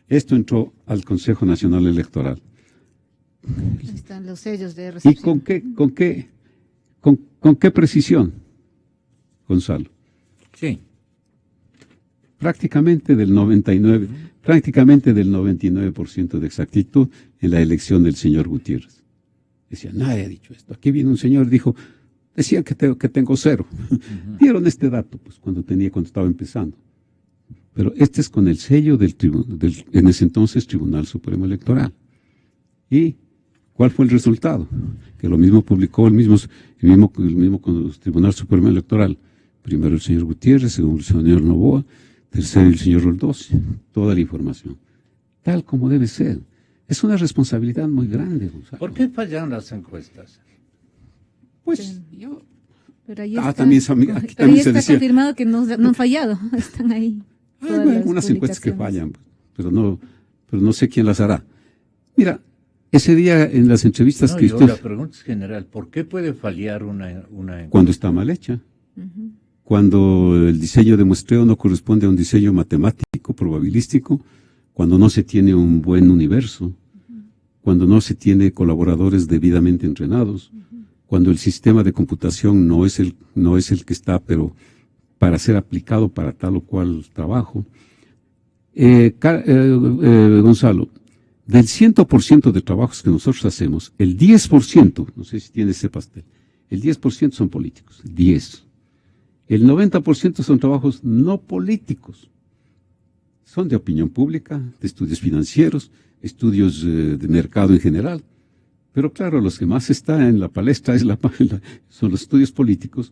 Speaker 3: esto entró al Consejo Nacional Electoral.
Speaker 7: Ahí están los sellos de
Speaker 3: ¿Y
Speaker 7: recepción.
Speaker 3: con qué precisión, Gonzalo?
Speaker 2: Sí.
Speaker 3: Prácticamente del 99. prácticamente del 99% de exactitud en la elección del señor Gutiérrez. Decía, nadie ha dicho esto. Aquí viene un señor, dijo, decían que tengo 0. Dieron este dato, pues, cuando estaba empezando. Pero este es con el sello del en ese entonces Tribunal Supremo Electoral. ¿Y cuál fue el resultado? Que lo mismo publicó el mismo Tribunal Supremo Electoral. Primero el señor Gutiérrez, segundo el señor Novoa, tercero el señor Roldós. Toda la información. Tal como debe ser. Es una responsabilidad muy grande, Gonzalo.
Speaker 2: ¿Por qué fallan las encuestas?
Speaker 3: Pues
Speaker 7: pero ahí está,
Speaker 3: también, aquí también
Speaker 7: está
Speaker 3: se decía,
Speaker 7: confirmado que no han fallado, están ahí.
Speaker 3: Hay algunas encuestas que fallan, pero no sé quién las hará. Mira, ese día en las entrevistas que
Speaker 2: la pregunta es general, ¿por qué puede fallar una encuesta?
Speaker 3: Cuando está mal hecha. Cuando el diseño de muestreo no corresponde a un diseño matemático, probabilístico, cuando no se tiene un buen universo, cuando no se tiene colaboradores debidamente entrenados, cuando el sistema de computación no es el que está, pero para ser aplicado para tal o cual trabajo. Gonzalo, del 100% de trabajos que nosotros hacemos, el 10%, no sé si tiene ese pastel, el 10% son políticos, 10. El 90% son trabajos no políticos. Son de opinión pública, de estudios financieros, estudios de mercado en general. Pero claro, los que más está en la palestra son los estudios políticos.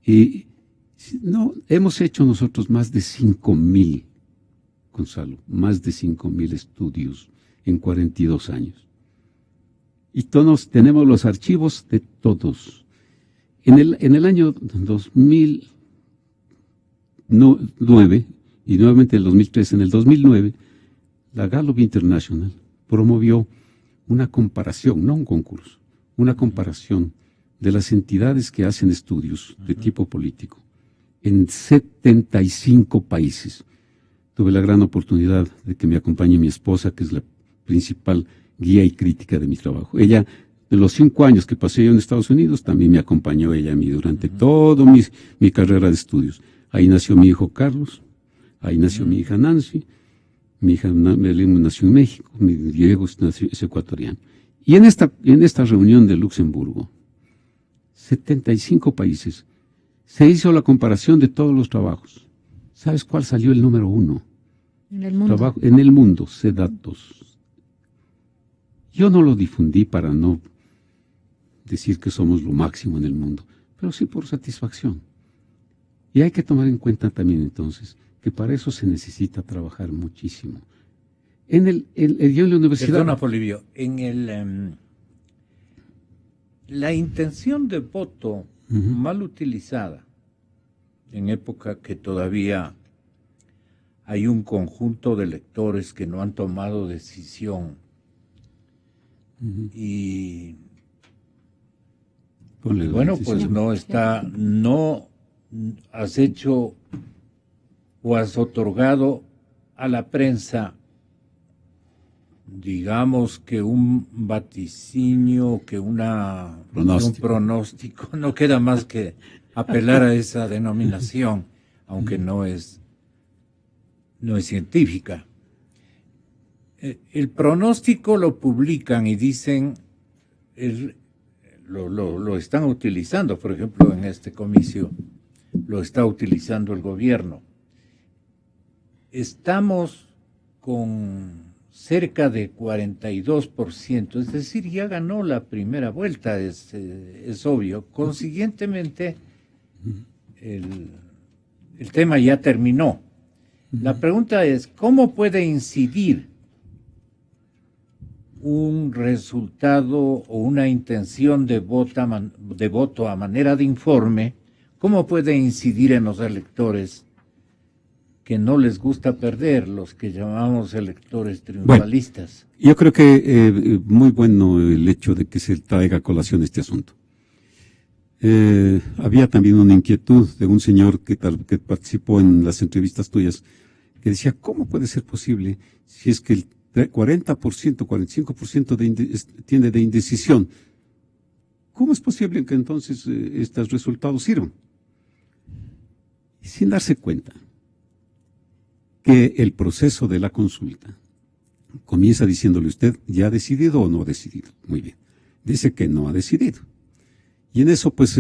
Speaker 3: Y no, hemos hecho nosotros más de 5,000, Gonzalo, más de 5,000 estudios en 42 años. Y todos tenemos los archivos de todos. En el año 2009, y nuevamente en el 2003, en el 2009, la Gallup International promovió una comparación, no un concurso, una comparación de las entidades que hacen estudios de tipo político en 75 países. Tuve la gran oportunidad de que me acompañe mi esposa, que es la principal guía y crítica de mi trabajo. Ella, de los 5 años que pasé yo en Estados Unidos, también me acompañó ella a mí durante toda mi carrera de estudios. Ahí nació mi hijo Carlos, ahí nació mi hija Nancy, mi hija Melén nació en México, mi Diego es ecuatoriano. Y en esta reunión de Luxemburgo, 75 países, se hizo la comparación de todos los trabajos. ¿Sabes cuál salió el número 1?
Speaker 7: En el mundo.
Speaker 3: En el mundo, C-Datos. Yo no lo difundí para no decir que somos lo máximo en el mundo, pero sí por satisfacción. Y hay que tomar en cuenta también entonces que para eso se necesita trabajar muchísimo. Yo en la universidad...
Speaker 2: Perdona, Polibio, la intención de voto mal utilizada, en época que todavía hay un conjunto de electores que no han tomado decisión y bueno, pues no has hecho o has otorgado a la prensa, digamos que un vaticinio, que un pronóstico, no queda más que apelar a esa denominación, aunque no es científica. El pronóstico lo publican y dicen, lo están utilizando, por ejemplo, en este comicio, lo está utilizando el gobierno. Estamos con cerca de 42%, es decir, ya ganó la primera vuelta, es obvio. Consiguientemente, el tema ya terminó. La pregunta es, ¿cómo puede incidir un resultado o una intención de voto a manera de informe? ¿Cómo puede incidir en los electores que no les gusta perder, los que llamamos electores triunfalistas?
Speaker 3: Bueno, yo creo que muy bueno el hecho de que se traiga a colación este asunto. Había también una inquietud de un señor que participó en las entrevistas tuyas, que decía, ¿cómo puede ser posible si es que el 40%, 45% tiene de indecisión? ¿Cómo es posible que entonces estos resultados sirvan? Y sin darse cuenta que el proceso de la consulta comienza diciéndole usted, ¿ya ha decidido o no ha decidido? Muy bien. Dice que no ha decidido. Y en eso, pues,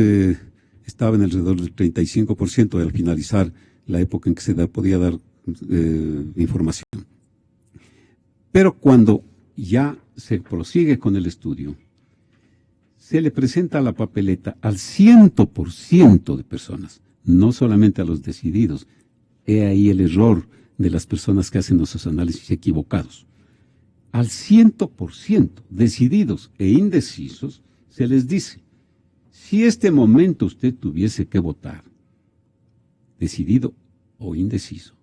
Speaker 3: estaba en alrededor del 35% al finalizar la época en que se podía dar información. Pero cuando ya se prosigue con el estudio, se le presenta la papeleta al 100% de personas, no solamente a los decididos. He ahí el error de las personas que hacen esos análisis equivocados. Al 100%, decididos e indecisos, se les dice, si este momento usted tuviese que votar, decidido o indeciso,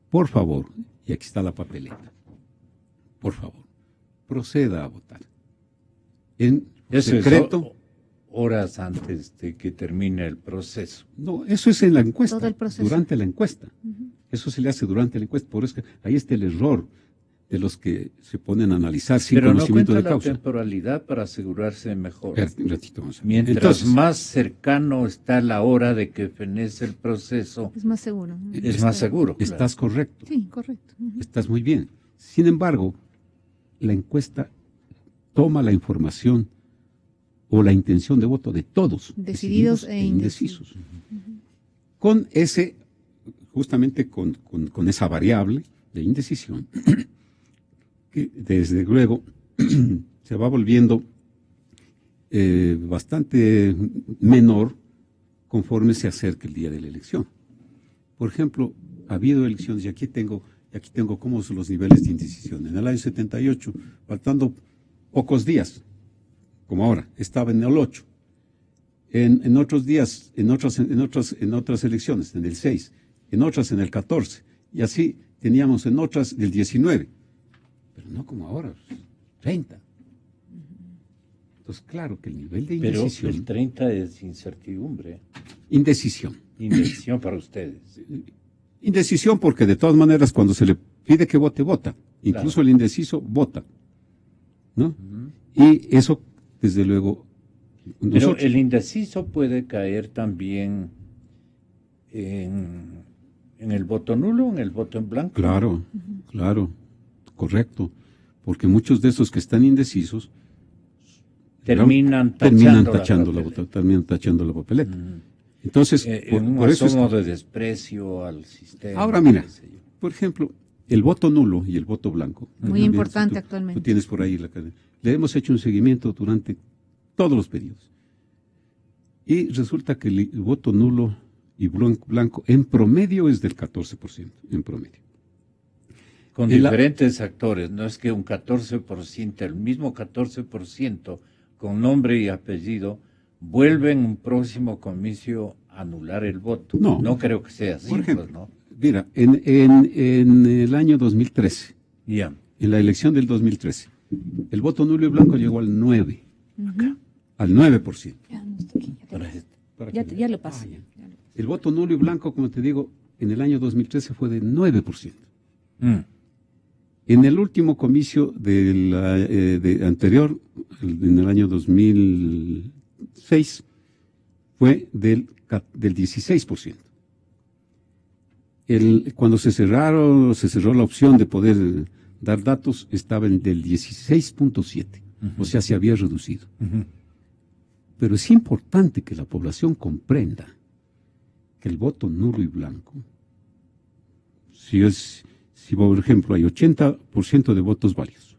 Speaker 3: por favor, y aquí está la papeleta, por favor, proceda a votar. En secreto.
Speaker 2: Horas antes de que termine el proceso.
Speaker 3: No, eso es en la encuesta,
Speaker 7: Todo el proceso.
Speaker 3: durante la encuesta. Eso se le hace durante la encuesta, por eso que ahí está el error de los que se ponen a analizar sin
Speaker 2: Pero no
Speaker 3: conocimiento
Speaker 2: cuenta
Speaker 3: de
Speaker 2: la
Speaker 3: causa.
Speaker 2: temporalidad para asegurarse mejor.
Speaker 3: Un ratito, vamos a ver.
Speaker 2: Mientras
Speaker 3: Entonces,
Speaker 2: más cercano está la hora de que fenece el proceso,
Speaker 7: Es más seguro.
Speaker 2: es más seguro. claro.
Speaker 3: estás correcto,
Speaker 7: Sí, correcto.
Speaker 3: estás muy bien. Sin embargo, la encuesta toma la información o la intención de voto de todos,
Speaker 7: Decididos e
Speaker 3: indecisos. Con ese, justamente con esa variable de indecisión, que desde luego se va volviendo bastante menor conforme se acerca el día de la elección. Por ejemplo, ha habido elecciones, y aquí tengo cómo son los niveles de indecisión. En el año 78, faltando pocos días, como ahora, estaba en el 8. En otros días, en otras elecciones, en el 6, en otras en el 14, y así teníamos en otras del 19, pero no como ahora, 30. Entonces, claro que el nivel de indecisión...
Speaker 2: Pero el 30 es incertidumbre.
Speaker 3: Indecisión.
Speaker 2: Indecisión para ustedes.
Speaker 3: Indecisión porque de todas maneras cuando se le pide que vote, vota. Incluso
Speaker 2: Claro.
Speaker 3: el indeciso vota. ¿No? Y eso, desde luego...
Speaker 2: Pero
Speaker 3: nosotros-
Speaker 2: el indeciso puede caer también en el voto nulo, en el voto en blanco.
Speaker 3: Claro, claro, correcto. Porque muchos de esos que están indecisos
Speaker 2: Terminan
Speaker 3: terminan
Speaker 2: tachando
Speaker 3: tachando la papeleta. Entonces,
Speaker 2: en un
Speaker 3: por eso es
Speaker 2: asomo
Speaker 3: que-
Speaker 2: de desprecio al sistema.
Speaker 3: ahora mira,
Speaker 2: qué sé yo.
Speaker 3: por ejemplo, el voto nulo y el voto blanco.
Speaker 7: Muy
Speaker 3: También,
Speaker 7: importante
Speaker 3: tú
Speaker 7: actualmente.
Speaker 3: tienes por ahí la cadena. Le hemos hecho un seguimiento durante todos los periodos. Y resulta que el voto nulo y blanco en promedio es del 14%, en promedio.
Speaker 2: Con
Speaker 3: en la-
Speaker 2: diferentes actores, no es que un 14%, el mismo 14% con nombre y apellido, vuelve en un próximo comicio a anular el voto.
Speaker 3: No.
Speaker 2: creo que sea así,
Speaker 3: Por ejemplo,
Speaker 2: pues, ¿no?
Speaker 3: mira, en el año 2013,
Speaker 2: Ya.
Speaker 3: en la elección del 2013, el voto nulo y blanco llegó al 9%. Al 9%.
Speaker 7: Ya, no está aquí, ya te-
Speaker 3: Para
Speaker 7: ya,
Speaker 3: que-
Speaker 7: ya lo pasé.
Speaker 3: ya. El voto nulo y blanco, como te digo, en el año 2013 fue de 9%.
Speaker 2: Mm.
Speaker 3: En el último comicio anterior, en el año 2006, fue del 16%. Cuando se cerró la opción de poder dar datos, estaba en del 16.7%. O sea, se había reducido. Pero es importante que la población comprenda que el voto nulo y blanco, si por ejemplo hay 80% de votos válidos,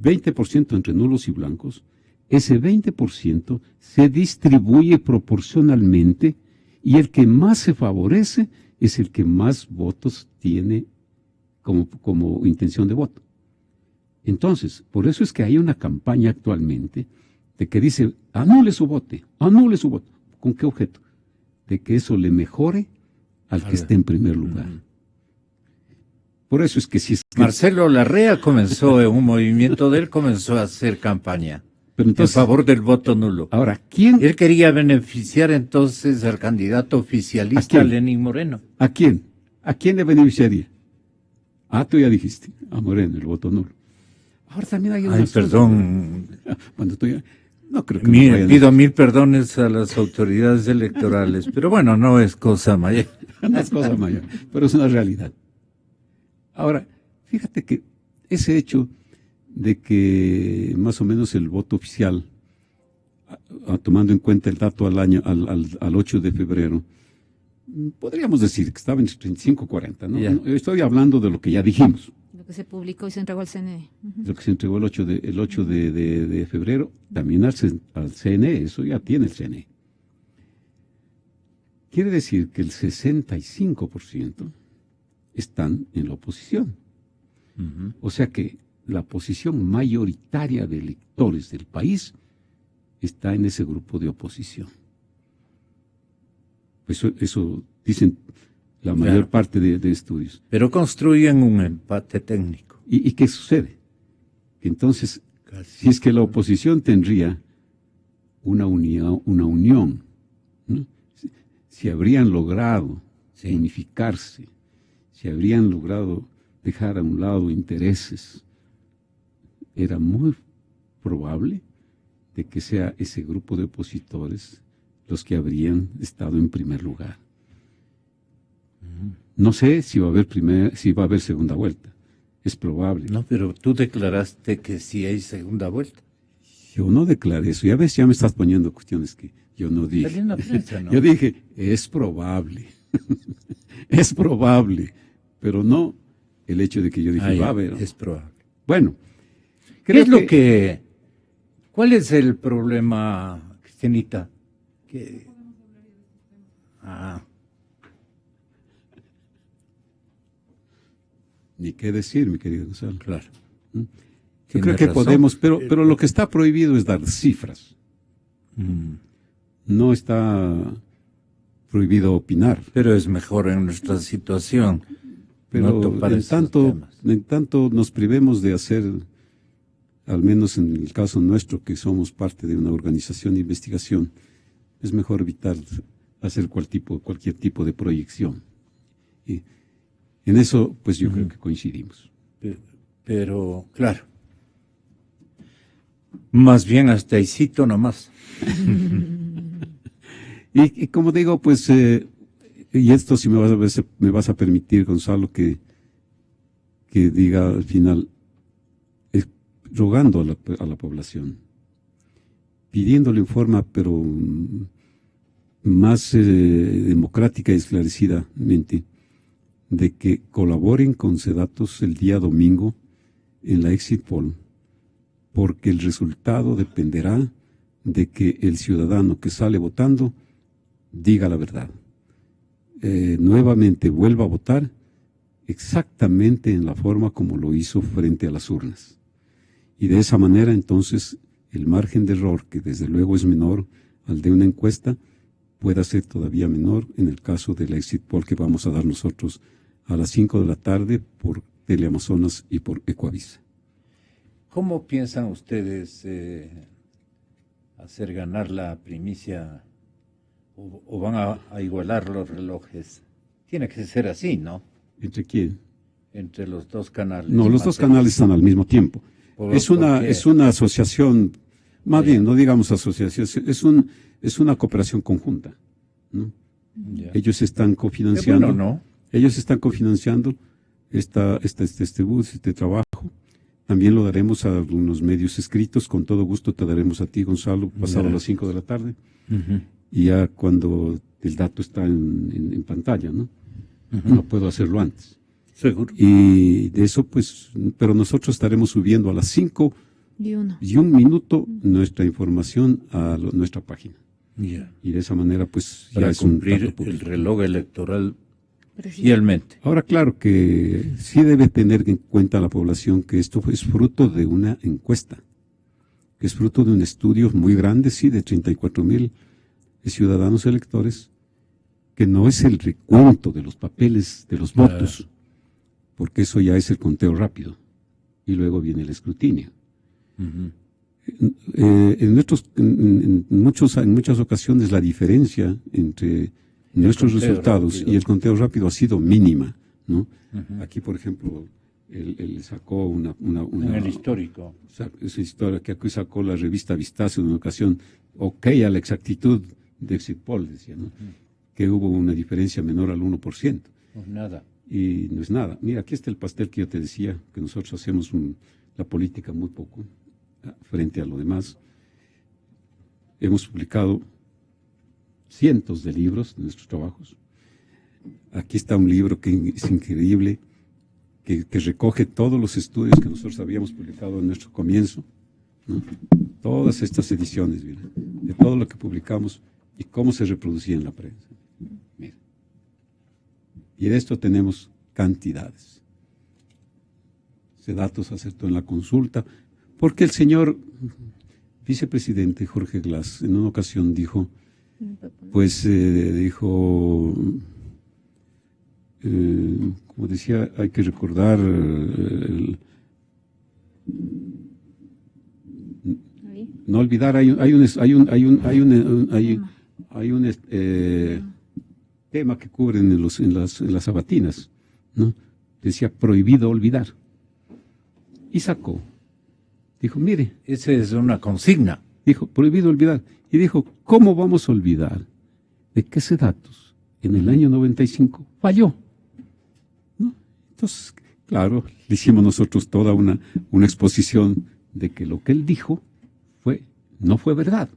Speaker 3: 20% entre nulos y blancos, ese 20% se distribuye proporcionalmente y el que más se favorece es el que más votos tiene como intención de voto. Entonces, por eso es que hay una campaña actualmente de que dice, anule su voto. ¿Con qué objeto? De que eso le mejore al que esté en primer lugar. Por eso es que si es que...
Speaker 2: Marcelo Larrea comenzó en un movimiento de él, comenzó a hacer campaña
Speaker 3: Pero entonces,
Speaker 2: en favor del voto nulo.
Speaker 3: ahora, ¿quién?
Speaker 2: Él quería beneficiar entonces al candidato oficialista
Speaker 3: ¿A quién?
Speaker 2: Lenín Moreno.
Speaker 3: ¿A quién? ¿A quién le beneficiaría? Ah, tú ya dijiste, a Moreno, el voto nulo. Ahora también hay una...
Speaker 2: Ay, perdón.
Speaker 3: Cuando tú ya... No creo que me vayan a-
Speaker 2: Pido 1000 perdones a las autoridades electorales, pero bueno, no es cosa mayor.
Speaker 3: No es cosa mayor, pero es una realidad. Ahora, fíjate que ese hecho de que más o menos el voto oficial, tomando en cuenta el dato al 8 de febrero, podríamos decir que estaba entre 35 y 40, ¿no?
Speaker 2: Yeah.
Speaker 3: Estoy hablando de lo que ya dijimos.
Speaker 7: Lo que se publicó y se entregó al CNE.
Speaker 3: Lo que se entregó el 8 de febrero, también al CNE, eso ya tiene el CNE. Quiere decir que el 65% están en la oposición. O sea que la posición mayoritaria de electores del país está en ese grupo de oposición. Eso dicen la mayor parte de estudios.
Speaker 2: Pero construyen un empate técnico.
Speaker 3: ¿Y qué sucede? Entonces, si es que la oposición tendría una unión, ¿no? Si habrían logrado unificarse, si habrían logrado dejar a un lado intereses, era muy probable de que sea ese grupo de opositores los que habrían estado en primer lugar. No sé si va a haber segunda vuelta. Es probable.
Speaker 2: No, pero tú declaraste que sí hay segunda vuelta.
Speaker 3: Yo no declaré eso. Ya ves, ya me estás poniendo cuestiones que yo no dije.
Speaker 2: Salió en la prensa, ¿no?
Speaker 3: Yo dije, es probable. Es probable. Pero no el hecho de que yo dije, va a haber.
Speaker 2: Es probable.
Speaker 3: Bueno.
Speaker 2: ¿Cuál es el problema, Cristianita?
Speaker 3: Ni qué decir, mi querido Gonzalo.
Speaker 2: Claro.
Speaker 3: Yo creo que podemos, pero lo que está prohibido es dar cifras. No está prohibido opinar.
Speaker 2: Pero es mejor en nuestra situación.
Speaker 3: Pero
Speaker 2: no topar
Speaker 3: en tanto nos privemos de hacer, al menos en el caso nuestro, que somos parte de una organización de investigación, es mejor evitar hacer cualquier tipo de proyección. Y en eso, pues yo creo que coincidimos.
Speaker 2: Pero, claro. Más bien hasta ahí cito nomás.
Speaker 3: y como digo, pues, y esto si me vas a permitir, Gonzalo, que diga al final, rogando a la población, pidiéndole en forma, pero más democrática y esclarecidamente, de que colaboren con Sedatos el día domingo en la exit poll, porque el resultado dependerá de que el ciudadano que sale votando diga la verdad. Nuevamente vuelva a votar exactamente en la forma como lo hizo frente a las urnas. Y de esa manera, entonces, el margen de error, que desde luego es menor al de una encuesta, pueda ser todavía menor en el caso de la exit poll que vamos a dar nosotros a las 5 de la tarde por Teleamazonas y por Ecuavisa.
Speaker 2: ¿Cómo piensan ustedes hacer ganar la primicia o van a igualar los relojes? Tiene que ser así, ¿no?
Speaker 3: ¿Entre quién?
Speaker 2: Entre los dos canales.
Speaker 3: No, los dos canales están al mismo tiempo. Es una asociación, más bien, no digamos asociación, es una cooperación conjunta, ¿no? Ellos están cofinanciando.
Speaker 2: Bueno, ¿no?
Speaker 3: Ellos están cofinanciando este trabajo. También lo daremos a algunos medios escritos. Con todo gusto te daremos a ti, Gonzalo, pasado las 5 de la tarde. Y ya cuando el dato está en pantalla, ¿no? No puedo hacerlo antes.
Speaker 2: Seguro.
Speaker 3: Y de eso, pues, pero nosotros estaremos subiendo a las 5 y un minuto nuestra información a nuestra página. Y de esa manera, pues,
Speaker 2: para
Speaker 3: ya es
Speaker 2: cumplir el reloj electoral fielmente.
Speaker 3: Ahora, claro que sí debe tener en cuenta la población que esto es fruto de una encuesta, que es fruto de un estudio muy grande, sí, de 34,000 ciudadanos electores, que no es el recuento de los papeles de los votos, porque eso ya es el conteo rápido, y luego viene el escrutinio. En muchas ocasiones la diferencia entre nuestros resultados rápido y el conteo rápido ha sido mínima, ¿no? Aquí, por ejemplo, él sacó una
Speaker 2: en el histórico.
Speaker 3: Esa historia que aquí sacó la revista Vistazo en una ocasión, a la exactitud de Exit Poll, decía, ¿no? Que hubo una diferencia menor al 1%.
Speaker 2: Pues nada.
Speaker 3: y no es nada. Mira, aquí está el pastel que yo te decía, que nosotros hacemos la política muy poco frente a lo demás. Hemos publicado cientos de libros de nuestros trabajos. Aquí está un libro que es increíble, que recoge todos los estudios que nosotros habíamos publicado en nuestro comienzo, ¿no? Todas estas ediciones, mira, de todo lo que publicamos y cómo se reproducía en la prensa. Mira. Y de esto tenemos cantidades. Sedatos acertó en la consulta, porque el señor vicepresidente Jorge Glass en una ocasión dijo, como decía, hay que recordar no olvidar, hay un tema que cubren en las sabatinas, ¿no? Decía prohibido olvidar. Y sacó, dijo, mire.
Speaker 2: Esa es una consigna.
Speaker 3: Dijo, prohibido olvidar. Y dijo, ¿cómo vamos a olvidar de que Sedatos en el año 95 falló? ¿No? Entonces, claro, le hicimos nosotros toda una exposición de que lo que él dijo no fue verdad.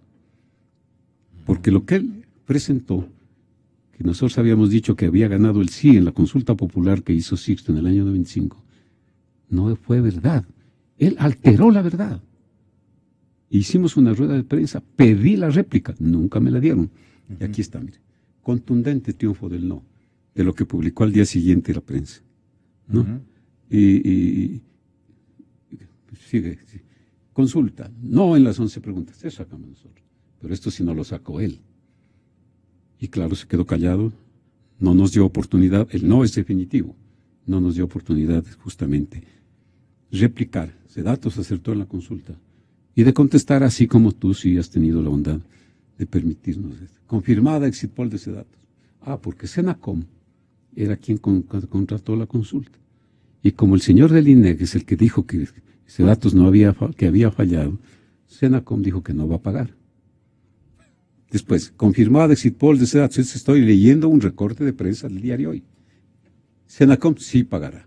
Speaker 3: Porque lo que él presentó, que nosotros habíamos dicho que había ganado el sí en la consulta popular que hizo Sixto en el año 95, no fue verdad. Él alteró la verdad. Hicimos una rueda de prensa, pedí la réplica, nunca me la dieron. Y aquí está, mire, contundente triunfo del no, de lo que publicó al día siguiente la prensa, ¿no? Y sigue, consulta, no en las 11 preguntas, eso sacamos nosotros, pero esto sí no lo sacó él. Y claro, se quedó callado, no nos dio oportunidad, el no es definitivo, no nos dio oportunidad justamente replicar. Sedatos acertó en la consulta y de contestar así como tú sí has tenido la bondad de permitirnos esto. Confirmada exit poll de Sedatos. Porque Senacom era quien contrató la consulta. Y como el señor del INEC es el que dijo que Sedatos que había fallado, Senacom dijo que no va a pagar. Después, confirmada exit poll de Sedatos. Estoy leyendo un recorte de prensa del diario Hoy. Senacom sí pagará.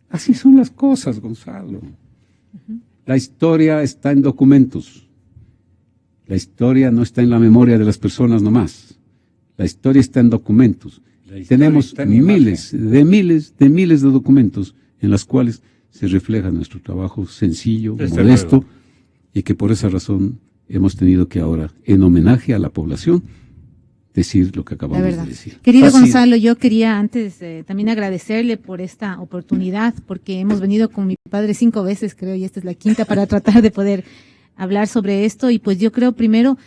Speaker 3: Así son las cosas, Gonzalo. La historia está en documentos. La historia no está en la memoria de las personas nomás. La historia está en documentos. Tenemos miles de documentos en los cuales se refleja nuestro trabajo sencillo, modesto, y que por esa razón hemos tenido que ahora, en homenaje a la población, decir lo que acabamos de decir.
Speaker 7: Querido Gonzalo, yo quería antes también agradecerle por esta oportunidad, porque hemos venido con mi padre 5 veces, creo, y esta es la quinta para tratar de poder hablar sobre esto. Y pues yo creo, primero,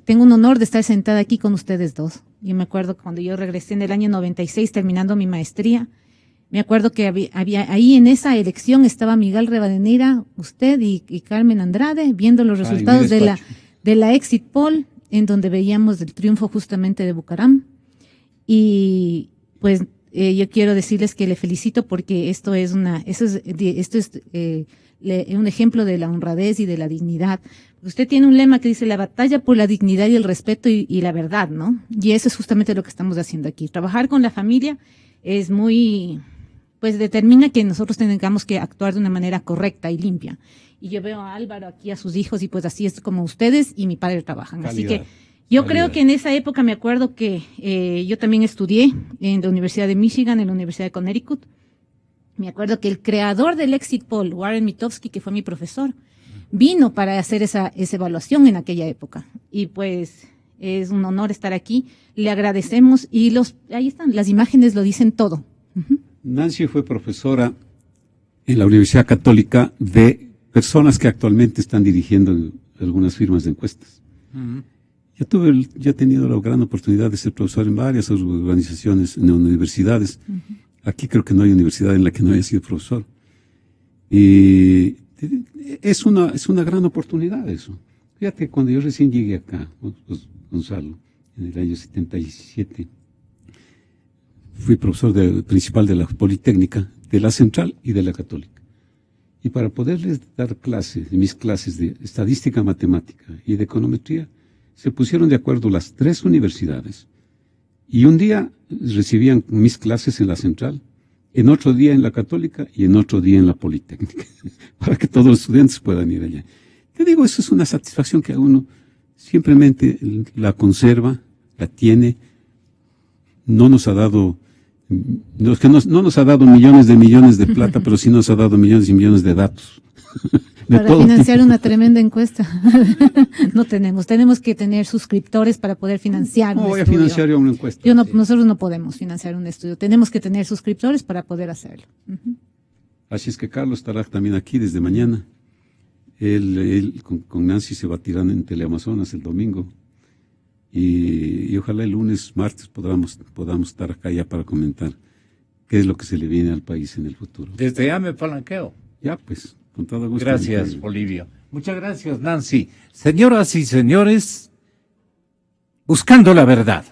Speaker 7: tengo un honor de estar sentada aquí con ustedes dos. Yo me acuerdo cuando yo regresé en el año 96, terminando mi maestría, me acuerdo que había ahí en esa elección estaba Miguel Rivadeneira, usted y Carmen Andrade, viendo los resultados de la exit poll, en donde veíamos el triunfo justamente de Bucaram. Y pues yo quiero decirles que le felicito porque esto es un ejemplo de la honradez y de la dignidad. Usted tiene un lema que dice la batalla por la dignidad y el respeto y la verdad, ¿no? Y eso es justamente lo que estamos haciendo aquí. Trabajar con la familia es pues determina que nosotros tengamos que actuar de una manera correcta y limpia. Y yo veo a Álvaro aquí, a sus hijos, y pues así es como ustedes y mi padre trabajan. Calidad, así que yo creo que en esa época me acuerdo que yo también estudié en la Universidad de Michigan, en la Universidad de Connecticut. Me acuerdo que el creador del exit poll, Warren Mitofsky, que fue mi profesor, vino para hacer esa evaluación en aquella época. Y pues es un honor estar aquí. Le agradecemos y ahí están, las imágenes lo dicen todo.
Speaker 3: Nancy fue profesora en la Universidad Católica de personas que actualmente están dirigiendo algunas firmas de encuestas. Yo he tenido la gran oportunidad de ser profesor en varias organizaciones, en universidades. Aquí creo que no hay universidad en la que no haya sido profesor. Y es una gran oportunidad eso. Fíjate, cuando yo recién llegué acá, Gonzalo, en el año 77, fui profesor principal de la Politécnica, de la Central y de la Católica. Y para poderles dar mis clases de estadística matemática y de econometría, se pusieron de acuerdo las 3 universidades. Y un día recibían mis clases en la central, en otro día en la católica y en otro día en la politécnica, para que todos los estudiantes puedan ir allá. Te digo, eso es una satisfacción que a uno simplemente la conserva, la tiene. No nos ha dado, no nos ha dado millones de plata, pero sí nos ha dado millones y millones de datos.
Speaker 7: Para financiar una tremenda encuesta. No tenemos que tener suscriptores para poder financiar un estudio.
Speaker 3: No voy a financiar yo una encuesta.
Speaker 7: Nosotros no podemos financiar un estudio, tenemos que tener suscriptores para poder hacerlo.
Speaker 3: Así es que Carlos estará también aquí desde mañana. Él con Nancy se va a tirar en Teleamazonas el domingo. Y ojalá el lunes, martes podamos estar acá ya para comentar qué es lo que se le viene al país en el futuro.
Speaker 2: Desde ya me palanqueo.
Speaker 3: Ya, pues, con todo gusto.
Speaker 2: Gracias, Bolivia. Muchas gracias, Nancy. Señoras y señores, buscando la verdad.